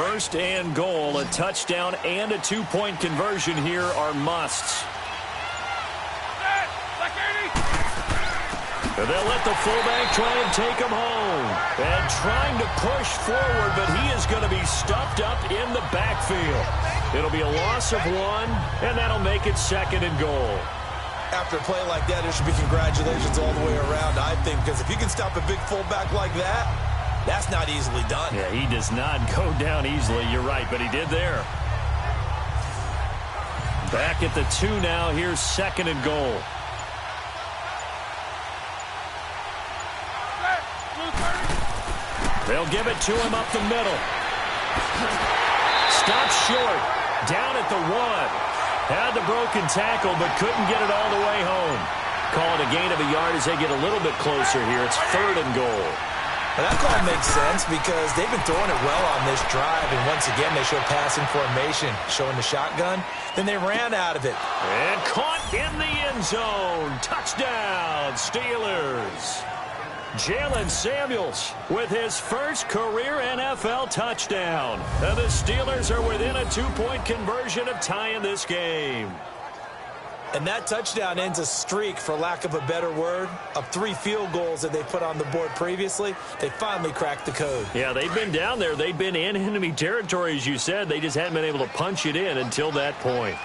First and goal, a touchdown and a two-point conversion here are musts. And they'll let the fullback try and take him home. And trying to push forward, but he is going to be stuffed up in the backfield. It'll be a loss of one, and that'll make it second and goal. After a play like that, there should be congratulations all the way around, I think, because if you can stop a big fullback like that, that's not easily done. Yeah, he does not go down easily. You're right, but he did there. Back at the 2 now. Here's second and goal. They'll give it to him up the middle. Stopped short. Down at the 1. Had the broken tackle, but couldn't get it all the way home. Call it a gain of a yard as they get a little bit closer here. It's third and goal. Well, that call makes sense because they've been throwing it well on this drive, and once again they show passing formation, showing the shotgun. Then they ran out of it. And caught in the end zone. Touchdown, Steelers. Jalen Samuels with his first career NFL touchdown. And the Steelers are within a 2-point conversion of tying this game. And that touchdown ends a streak, for lack of a better word, of 3 field goals that they put on the board previously. They finally cracked the code. Yeah, they've been down there. They've been in enemy territory, as you said. They just hadn't been able to punch it in until that point.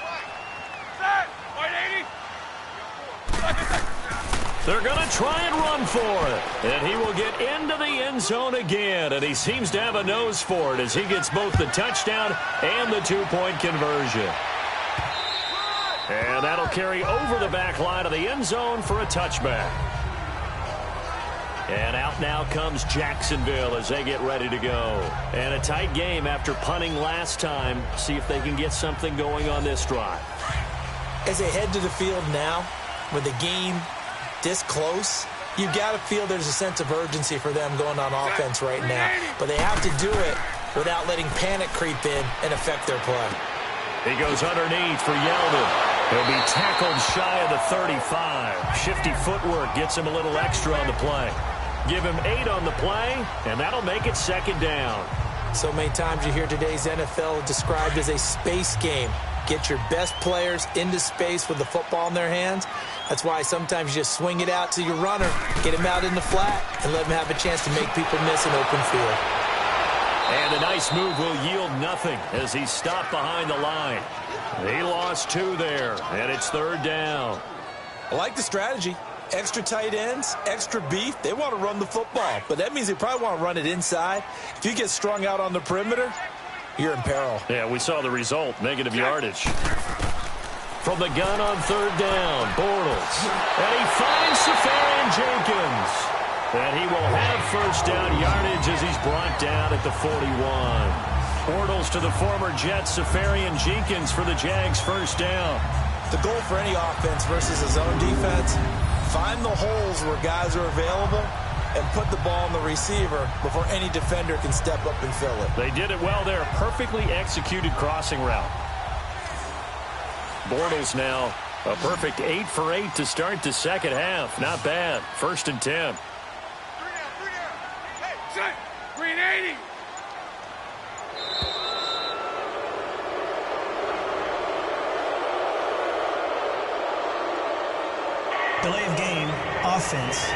They're going to try and run for it. And he will get into the end zone again. And he seems to have a nose for it as he gets both the touchdown and the 2-point conversion. And that'll carry over the back line of the end zone for a touchback. And out now comes Jacksonville as they get ready to go. And a tight game after punting last time. See if they can get something going on this drive. As they head to the field now, with the game this close, you got to feel there's a sense of urgency for them going on offense right now. But they have to do it without letting panic creep in and affect their play. He goes underneath for Yeldon. He'll be tackled shy of the 35. Shifty footwork gets him a little extra on the play. Give him 8 on the play, and that'll make it second down. So many times you hear today's NFL described as a space game. Get your best players into space with the football in their hands. That's why sometimes you just swing it out to your runner, get him out in the flat, and let him have a chance to make people miss an open field. And a nice move will yield nothing as he's stopped behind the line. He lost 2 there, and it's third down. I like the strategy. Extra tight ends, extra beef. They want to run the football, but that means they probably want to run it inside. If you get strung out on the perimeter, you're in peril. Yeah, we saw the result, negative yardage. From the gun on third down, Bortles. And he finds Safarian Jenkins. And he will have first down yardage as he's brought down at the 41. Bortles to the former Jet, Safarian Jenkins for the Jags' first down. The goal for any offense versus a zone defense, find the holes where guys are available and put the ball on the receiver before any defender can step up and fill it. They did it well there. Perfectly executed crossing route. Bortles now a perfect 8 for 8 to start the second half. Not bad. First and 10. 380. Delay of game, offense.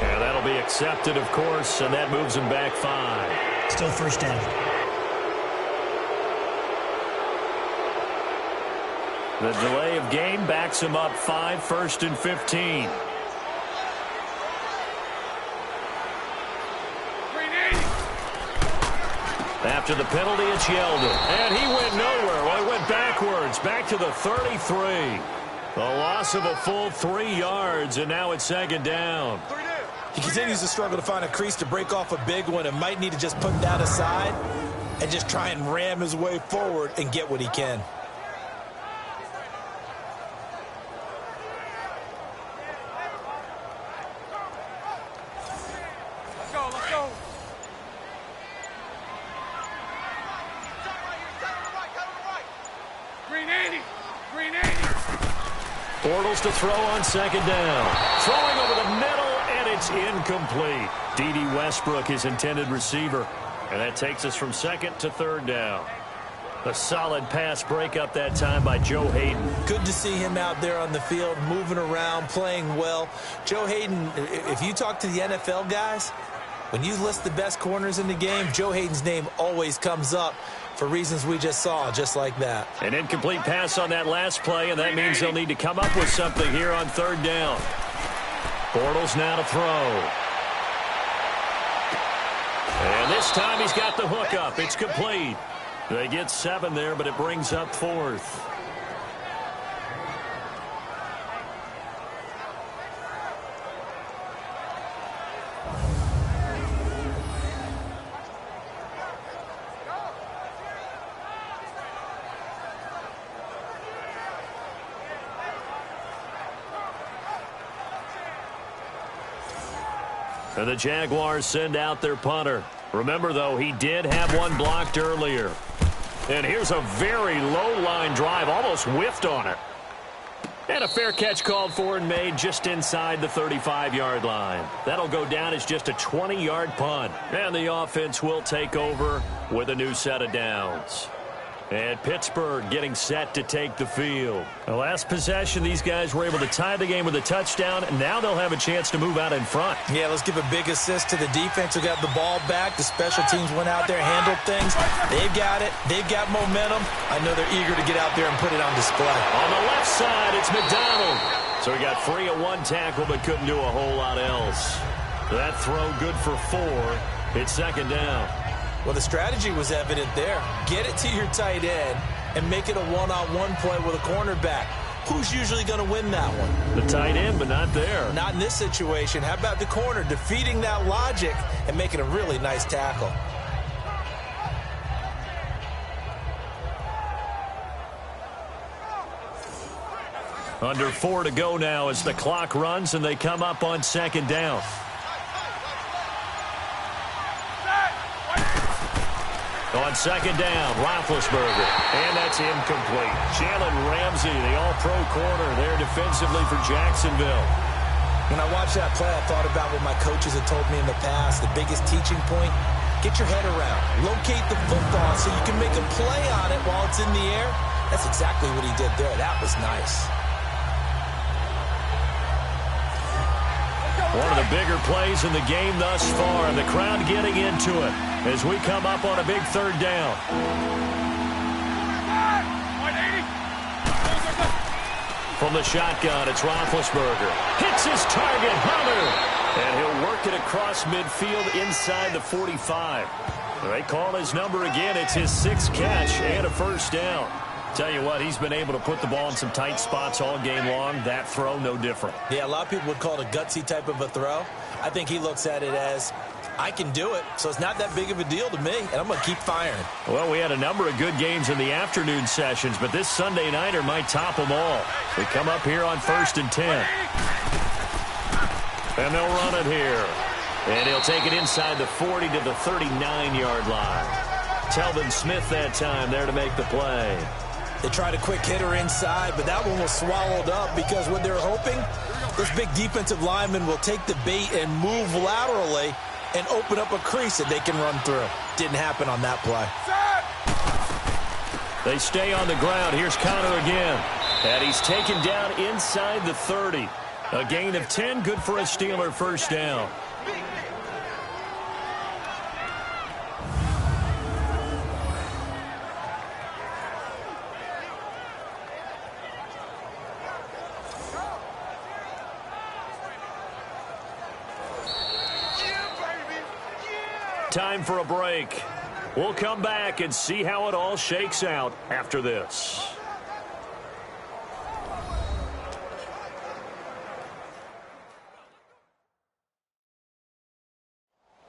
And that'll be accepted, of course, and that moves him back 5. Still first down. The delay of game backs him up 5, first and 15. After the penalty, it's Yeldon. And he went nowhere. Well, he went backwards, back to the 33. A loss of a full 3 yards, and now it's second down. He continues to struggle to find a crease to break off a big one and might need to just put that aside and just try and ram his way forward and get what he can. Let's go, let's go. Green 80. Green 80. Bortles to throw on second down. Throwing over the middle, and it's It's incomplete. D.D. Westbrook, his intended receiver. And that takes us from second to third down. A solid pass breakup that time by Joe Hayden. Good to see him out there on the field, moving around, playing well. Joe Hayden, if you talk to the NFL guys, when you list the best corners in the game, Joe Hayden's name always comes up for reasons we just saw, just like that. An incomplete pass on that last play, and that means they'll need to come up with something here on third down. Bortles now to throw. And this time he's got the hook up. It's complete. They get 7 there, but it brings up 4th. And the Jaguars send out their punter. Remember, though, he did have one blocked earlier. And here's a very low-line drive, almost whiffed on it. And a fair catch called for and made just inside the 35-yard line. That'll go down as just a 20-yard punt. And the offense will take over with a new set of downs. And Pittsburgh getting set to take the field. The last possession, these guys were able to tie the game with a touchdown, and now they'll have a chance to move out in front. Yeah, let's give a big assist to the defense who got the ball back. The special teams went out there, handled things. They've got it. They've got momentum. I know they're eager to get out there and put it on display. On the left side, it's McDonald. So he got free of one tackle but couldn't do a whole lot else. That throw good for 4. It's second down. Well, the strategy was evident there. Get it to your tight end and make it a one-on-one play with a cornerback. Who's usually going to win that one? The tight end, but not there. Not in this situation. How about the corner defeating that logic and making a really nice tackle? Under 4 to go now as the clock runs and they come up on second down. On second down, Roethlisberger. And that's incomplete. Jalen Ramsey, the all-pro corner there defensively for Jacksonville. When I watched that play, I thought about what my coaches had told me in the past. The biggest teaching point, get your head around. Locate the football so you can make a play on it while it's in the air. That's exactly what he did there. That was nice. One of the bigger plays in the game thus far, and the crowd getting into it as we come up on a big third down. From the shotgun, it's Roethlisberger. Hits his target, Hunter. And he'll work it across midfield inside the 45. They call his number again. It's his 6th catch and a first down. Tell you what, he's been able to put the ball in some tight spots all game long. That throw, no different. Yeah, a lot of people would call it a gutsy type of a throw. I think he looks at it as, I can do it, so it's not that big of a deal to me, and I'm going to keep firing. Well, we had a number of good games in the afternoon sessions, but this Sunday nighter might top them all. We come up here on 1st and 10. And they'll run it here. And he'll take it inside the 40 to the 39-yard line. Telvin Smith that time there to make the play. They tried a quick hitter inside, but that one was swallowed up because what they're hoping, this big defensive lineman will take the bait and move laterally and open up a crease that they can run through. Didn't happen on that play. They stay on the ground. Here's Connor again. And he's taken down inside the 30. A gain of 10, good for a Steeler first down. Time for a break. We'll come back and see how it all shakes out after this.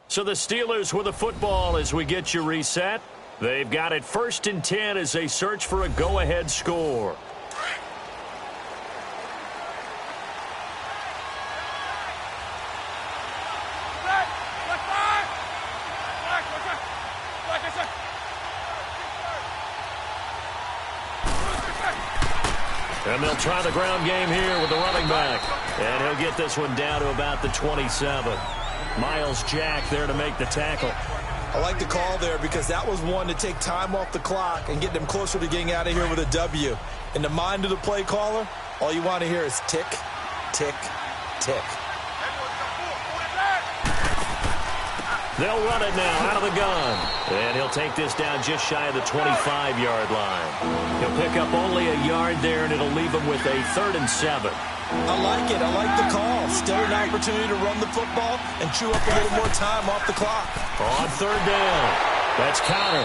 So the Steelers with the football as we get you reset. They've got it 1st and 10 as they search for a go-ahead score. And they'll try the ground game here with the running back. And he'll get this one down to about the 27. Miles Jack there to make the tackle. I like the call there because that was one to take time off the clock and get them closer to getting out of here with a W. In the mind of the play caller, all you want to hear is tick, tick, tick. They'll run it now out of the gun. And he'll take this down just shy of the 25-yard line. He'll pick up only a yard there, and it'll leave him with a 3rd and 7. I like it. I like the call. Still an opportunity to run the football and chew up a little more time off the clock. On 3rd down. That's counter.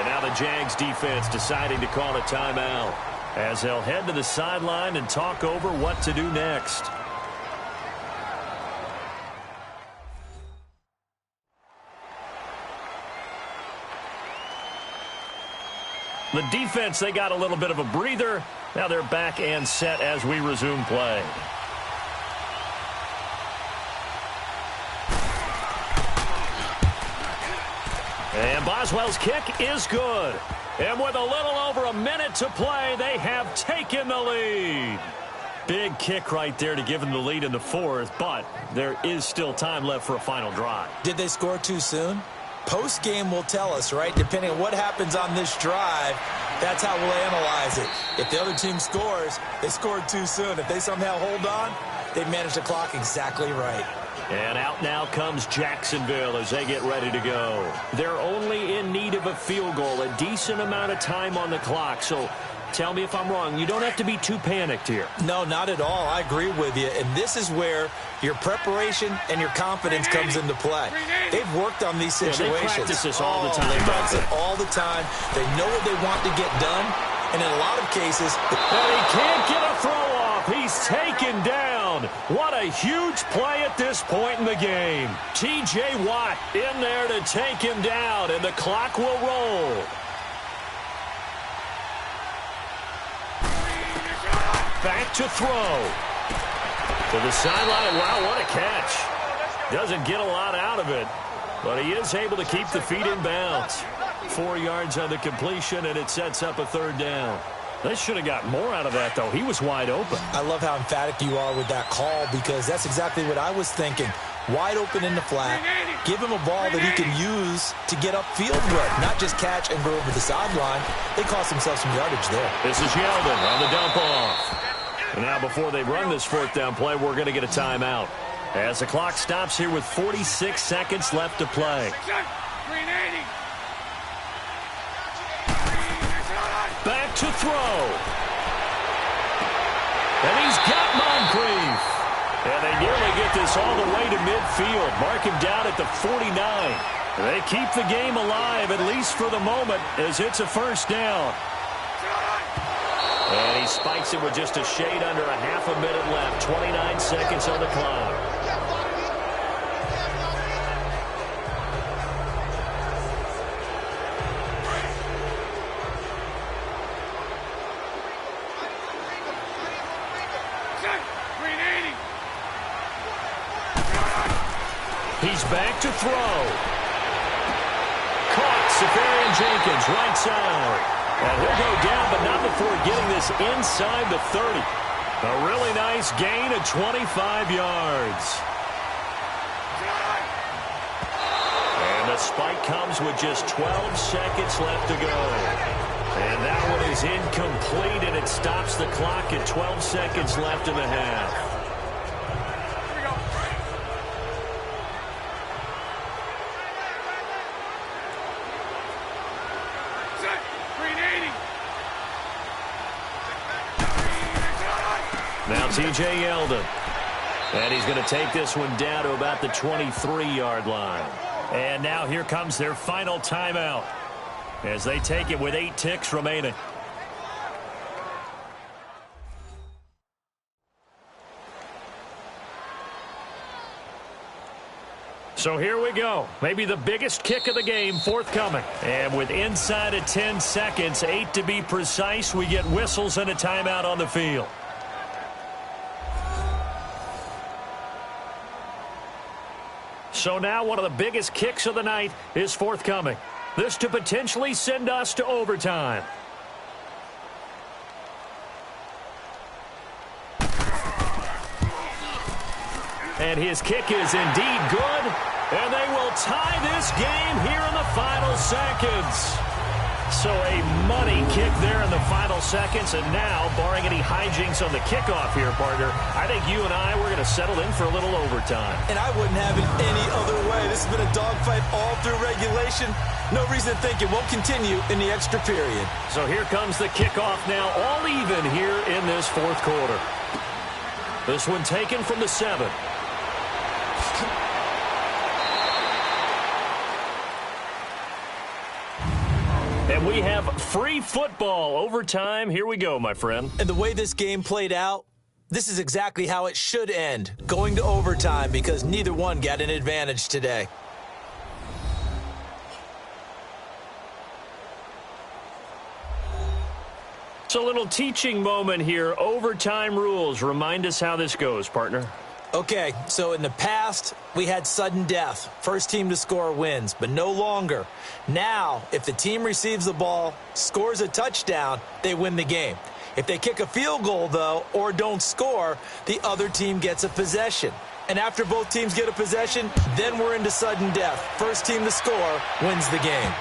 And now the Jags defense deciding to call a timeout as they'll head to the sideline and talk over what to do next. The defense, they got a little bit of a breather. Now they're back and set as we resume play. And Boswell's kick is good. And with a little over a minute to play, they have taken the lead. Big kick right there to give them the lead in the 4th, but there is still time left for a final drive. Did they score too soon? Post-game will tell us, right? Depending on what happens on this drive, that's how we'll analyze it. If the other team scores, they scored too soon. If they somehow hold on, they managed the clock exactly right. And out now comes Jacksonville as they get ready to go. They're only in need of a field goal, a decent amount of time on the clock. So tell me if I'm wrong. You don't have to be too panicked here. No, not at all. I agree with you. And this is where your preparation and your confidence comes into play. They've worked on these situations. Yeah, they practice this all the time. They practice it all the time. They know what they want to get done. And in a lot of cases, and he can't get a throw off. He's taken down. What a huge play at this point in the game. T.J. Watt in there to take him down, and the clock will roll. Back to throw. To the sideline. Wow, what a catch. Doesn't get a lot out of it, but he is able to keep the feet in bounds. 4 yards on the completion, and it sets up a 3rd down. They should have got more out of that, though. He was wide open. I love how emphatic you are with that call because that's exactly what I was thinking. Wide open in the flat. Give him a ball that he can use to get upfield with, not just catch and go over the sideline. They cost themselves some yardage there. This is Yeldon on the dump off. And now before they run this 4th down play, we're going to get a timeout. As the clock stops here with 46 seconds left to play. Back to throw. And he's got Moncrief. And they nearly get this all the way to midfield. Mark him down at the 49. They keep the game alive, at least for the moment, as it's a 1st down. And he spikes it with just a shade under a half a minute left. 29 seconds on the clock. He's back to throw. Caught. Safarian Jenkins, right side. And he'll go down, but not before getting this inside the 30. A really nice gain of 25 yards. And the spike comes with just 12 seconds left to go. And that one is incomplete, and it stops the clock at 12 seconds left in the half. Now T.J. Yeldon. And he's going to take this one down to about the 23-yard line. And now here comes their final timeout as they take it with 8 ticks remaining. So here we go. Maybe the biggest kick of the game forthcoming. And with inside of 10 seconds, 8 to be precise, we get whistles and a timeout on the field. So now one of the biggest kicks of the night is forthcoming. This to potentially send us to overtime. And his kick is indeed good. And they will tie this game here in the final seconds. So a money kick there in the final seconds. And now, barring any hijinks on the kickoff here, partner, I think you and I, we're going to settle in for a little overtime. And I wouldn't have it any other way. This has been a dogfight all through regulation. No reason to think it won't continue in the extra period. So here comes the kickoff now, all even here in this fourth quarter. This one taken from the 7. And we have free football overtime. Here we go, my friend. And the way this game played out, this is exactly how it should end, going to overtime, because neither one got an advantage today. So a little teaching moment here. Overtime rules. Remind us how this goes, partner. Okay, so in the past, we had sudden death. First team to score wins, but no longer. Now, if the team receives the ball, scores a touchdown, they win the game. If they kick a field goal, though, or don't score, the other team gets a possession. And after both teams get a possession, then we're into sudden death. First team to score wins the game.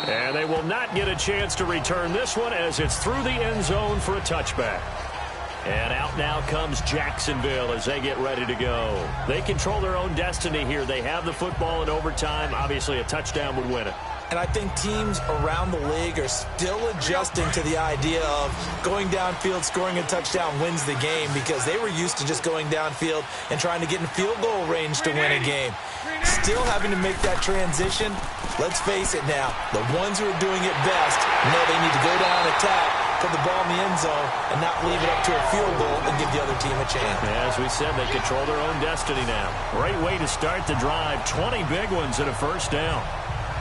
And they will not get a chance to return this one as it's through the end zone for a touchback. And out now comes Jacksonville as they get ready to go. They control their own destiny here. They have the football in overtime. Obviously, a touchdown would win it. And I think teams around the league are still adjusting to the idea of going downfield, scoring a touchdown wins the game, because they were used to just going downfield and trying to get in field goal range to win a game. Still having to make that transition. Let's face it now, the ones who are doing it best know they need to go down and attack, put the ball in the end zone, and not leave it up to a field goal and give the other team a chance. As we said, they control their own destiny now. Great way to start the drive. 20 big ones and a first down.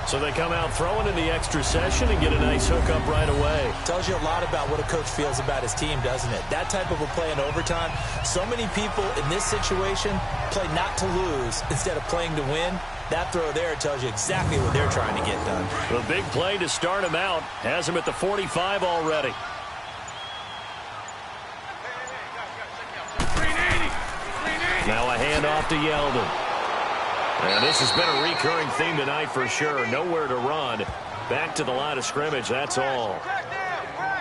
So they come out throwing in the extra session and get a nice hookup right away. Tells you a lot about what a coach feels about his team, doesn't it? That type of a play in overtime. So many people in this situation play not to lose instead of playing to win. That throw there tells you exactly what they're trying to get done. The big play to start him out has him at the 45 already. Now a handoff to Yeldon. And this has been a recurring theme tonight for sure. Nowhere to run. Back to the line of scrimmage, that's all.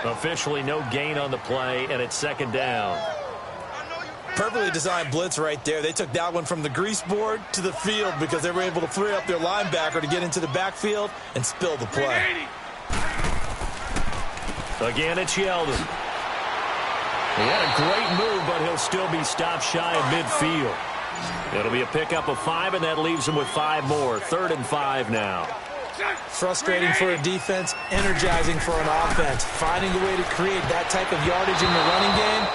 Officially no gain on the play, and it's second down. Perfectly designed blitz right there. They took that one from the grease board to the field because they were able to free up their linebacker to get into the backfield and spill the play. Again, it's Yeldon. He had a great move, but he'll still be stopped shy of midfield. It'll be a pickup of 5, and that leaves him with 5 more. 3rd and 5 now. Frustrating for a defense, energizing for an offense. Finding a way to create that type of yardage in the running game,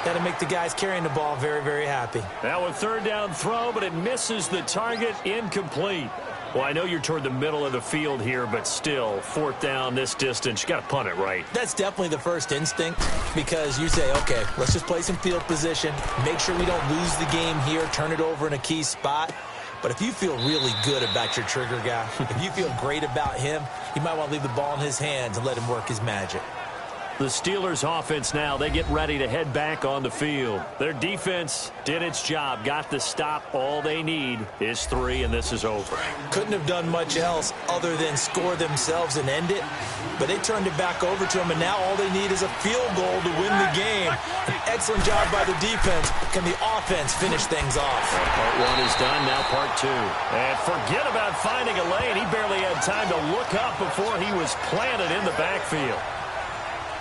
that'll make the guys carrying the ball very, very happy. Now a 3rd down throw, but it misses the target. Incomplete. Well, I know you're toward the middle of the field here, but still, 4th down this distance, you got to punt it right. That's definitely the first instinct, because you say, okay, let's just play some field position, make sure we don't lose the game here, turn it over in a key spot. But if you feel really good about your trigger guy, if you feel great about him, you might want to leave the ball in his hands and let him work his magic. The Steelers offense now, they get ready to head back on the field. Their defense did its job, got the stop. All they need is 3, and this is over. Couldn't have done much else other than score themselves and end it. But they turned it back over to them, and now all they need is a field goal to win the game. An excellent job by the defense. Can the offense finish things off? Part 1 is done, now part 2. And forget about finding a lane. He barely had time to look up before he was planted in the backfield.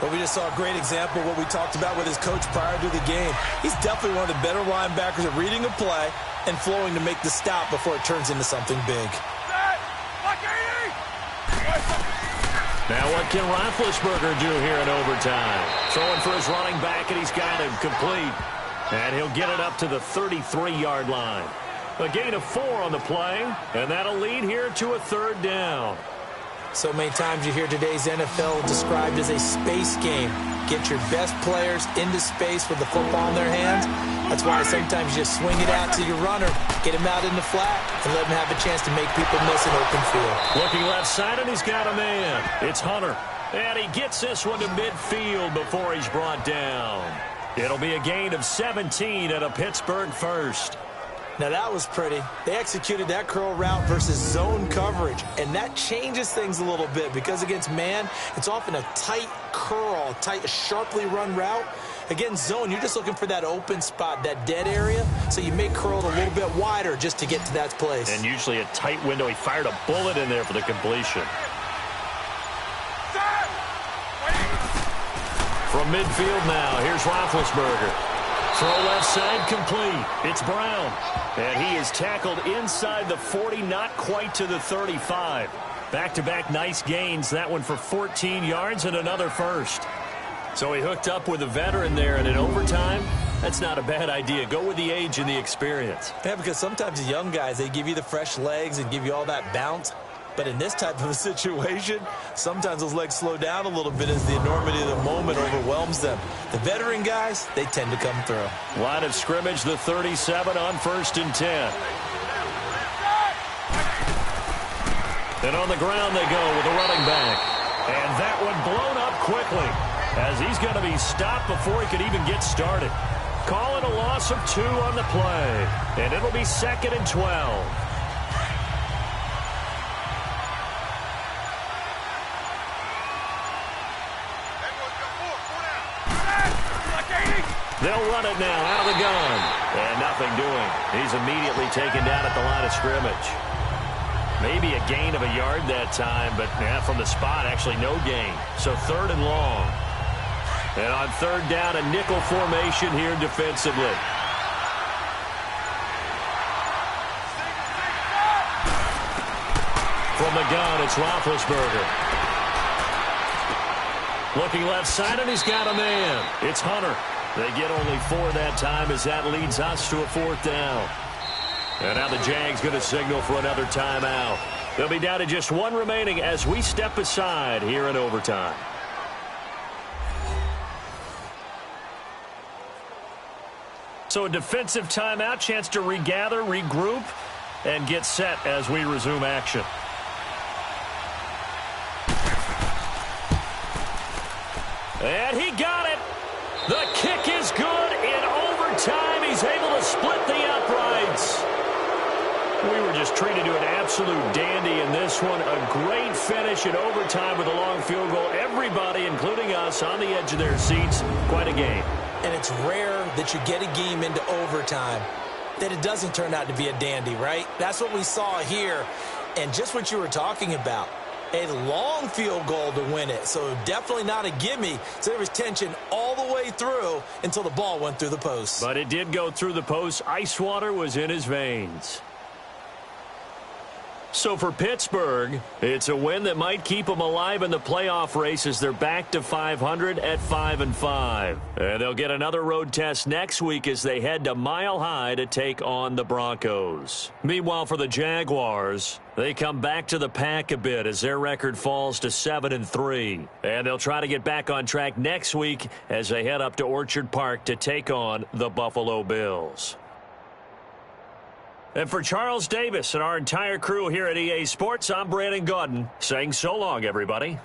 Well, we just saw a great example of what we talked about with his coach prior to the game. He's definitely one of the better linebackers at reading a play and flowing to make the stop before it turns into something big. Now what can Roethlisberger do here in overtime? Throwing for his running back, and he's got him complete. And he'll get it up to the 33-yard line. A gain of 4 on the play, and that'll lead here to a 3rd down. So many times you hear today's NFL described as a space game. Get your best players into space with the football in their hands. That's why sometimes you just swing it out to your runner, get him out in the flat, and let him have a chance to make people miss an open field. Looking left side, and he's got a man. It's Hunter. And he gets this one to midfield before he's brought down. It'll be a gain of 17 and a Pittsburgh first. Now that was pretty. They executed that curl route versus zone coverage, and that changes things a little bit because against man, it's often a tight curl, tight, sharply run route. Against zone, you're just looking for that open spot, that dead area, so you may curl it a little bit wider just to get to that place. And usually a tight window. He fired a bullet in there for the completion. From midfield now, here's Roethlisberger. Throw left side complete. It's Brown. And he is tackled inside the 40, not quite to the 35. Back-to-back nice gains. That one for 14 yards and another first. So he hooked up with a veteran there, and in overtime, that's not a bad idea. Go with the age and the experience. Yeah, because sometimes the young guys, they give you the fresh legs and give you all that bounce. But in this type of a situation, sometimes those legs slow down a little bit as the enormity of the moment overwhelms them. The veteran guys, they tend to come through. Line of scrimmage, the 37 on 1st and 10. And on the ground they go with the running back. And that one blown up quickly as he's going to be stopped before he could even get started. Call it a loss of 2 on the play. And it'll be 2nd and 12. They'll run it now out of the gun. And nothing doing. He's immediately taken down at the line of scrimmage. Maybe a gain of a yard that time, but from the spot, actually no gain. So 3rd and long. And on 3rd down, a nickel formation here defensively. From the gun, it's Roethlisberger. Looking left side, and he's got a man. It's Hunter. They get only 4 that time as that leads us to a 4th down. And now the Jags going to signal for another timeout. They'll be down to just 1 remaining as we step aside here in overtime. So a defensive timeout, chance to regather, regroup, and get set as we resume action. And he got it. The kick is good in overtime. He's able to split the uprights. We were just treated to an absolute dandy in this one. A great finish in overtime with a long field goal. Everybody, including us, on the edge of their seats. Quite a game. And it's rare that you get a game into overtime that it doesn't turn out to be a dandy, right? That's what we saw here. And just what you were talking about. A long field goal to win it, so definitely not a gimme. So there was tension all the way through until the ball went through the post. But it did go through the post. Ice water was in his veins. So for Pittsburgh, it's a win that might keep them alive in the playoff race as they're back to 500 at 5-5. And they'll get another road test next week as they head to Mile High to take on the Broncos. Meanwhile, for the Jaguars, they come back to the pack a bit as their record falls to 7-3. And they'll try to get back on track next week as they head up to Orchard Park to take on the Buffalo Bills. And for Charles Davis and our entire crew here at EA Sports, I'm Brandon Gaudin saying so long, everybody.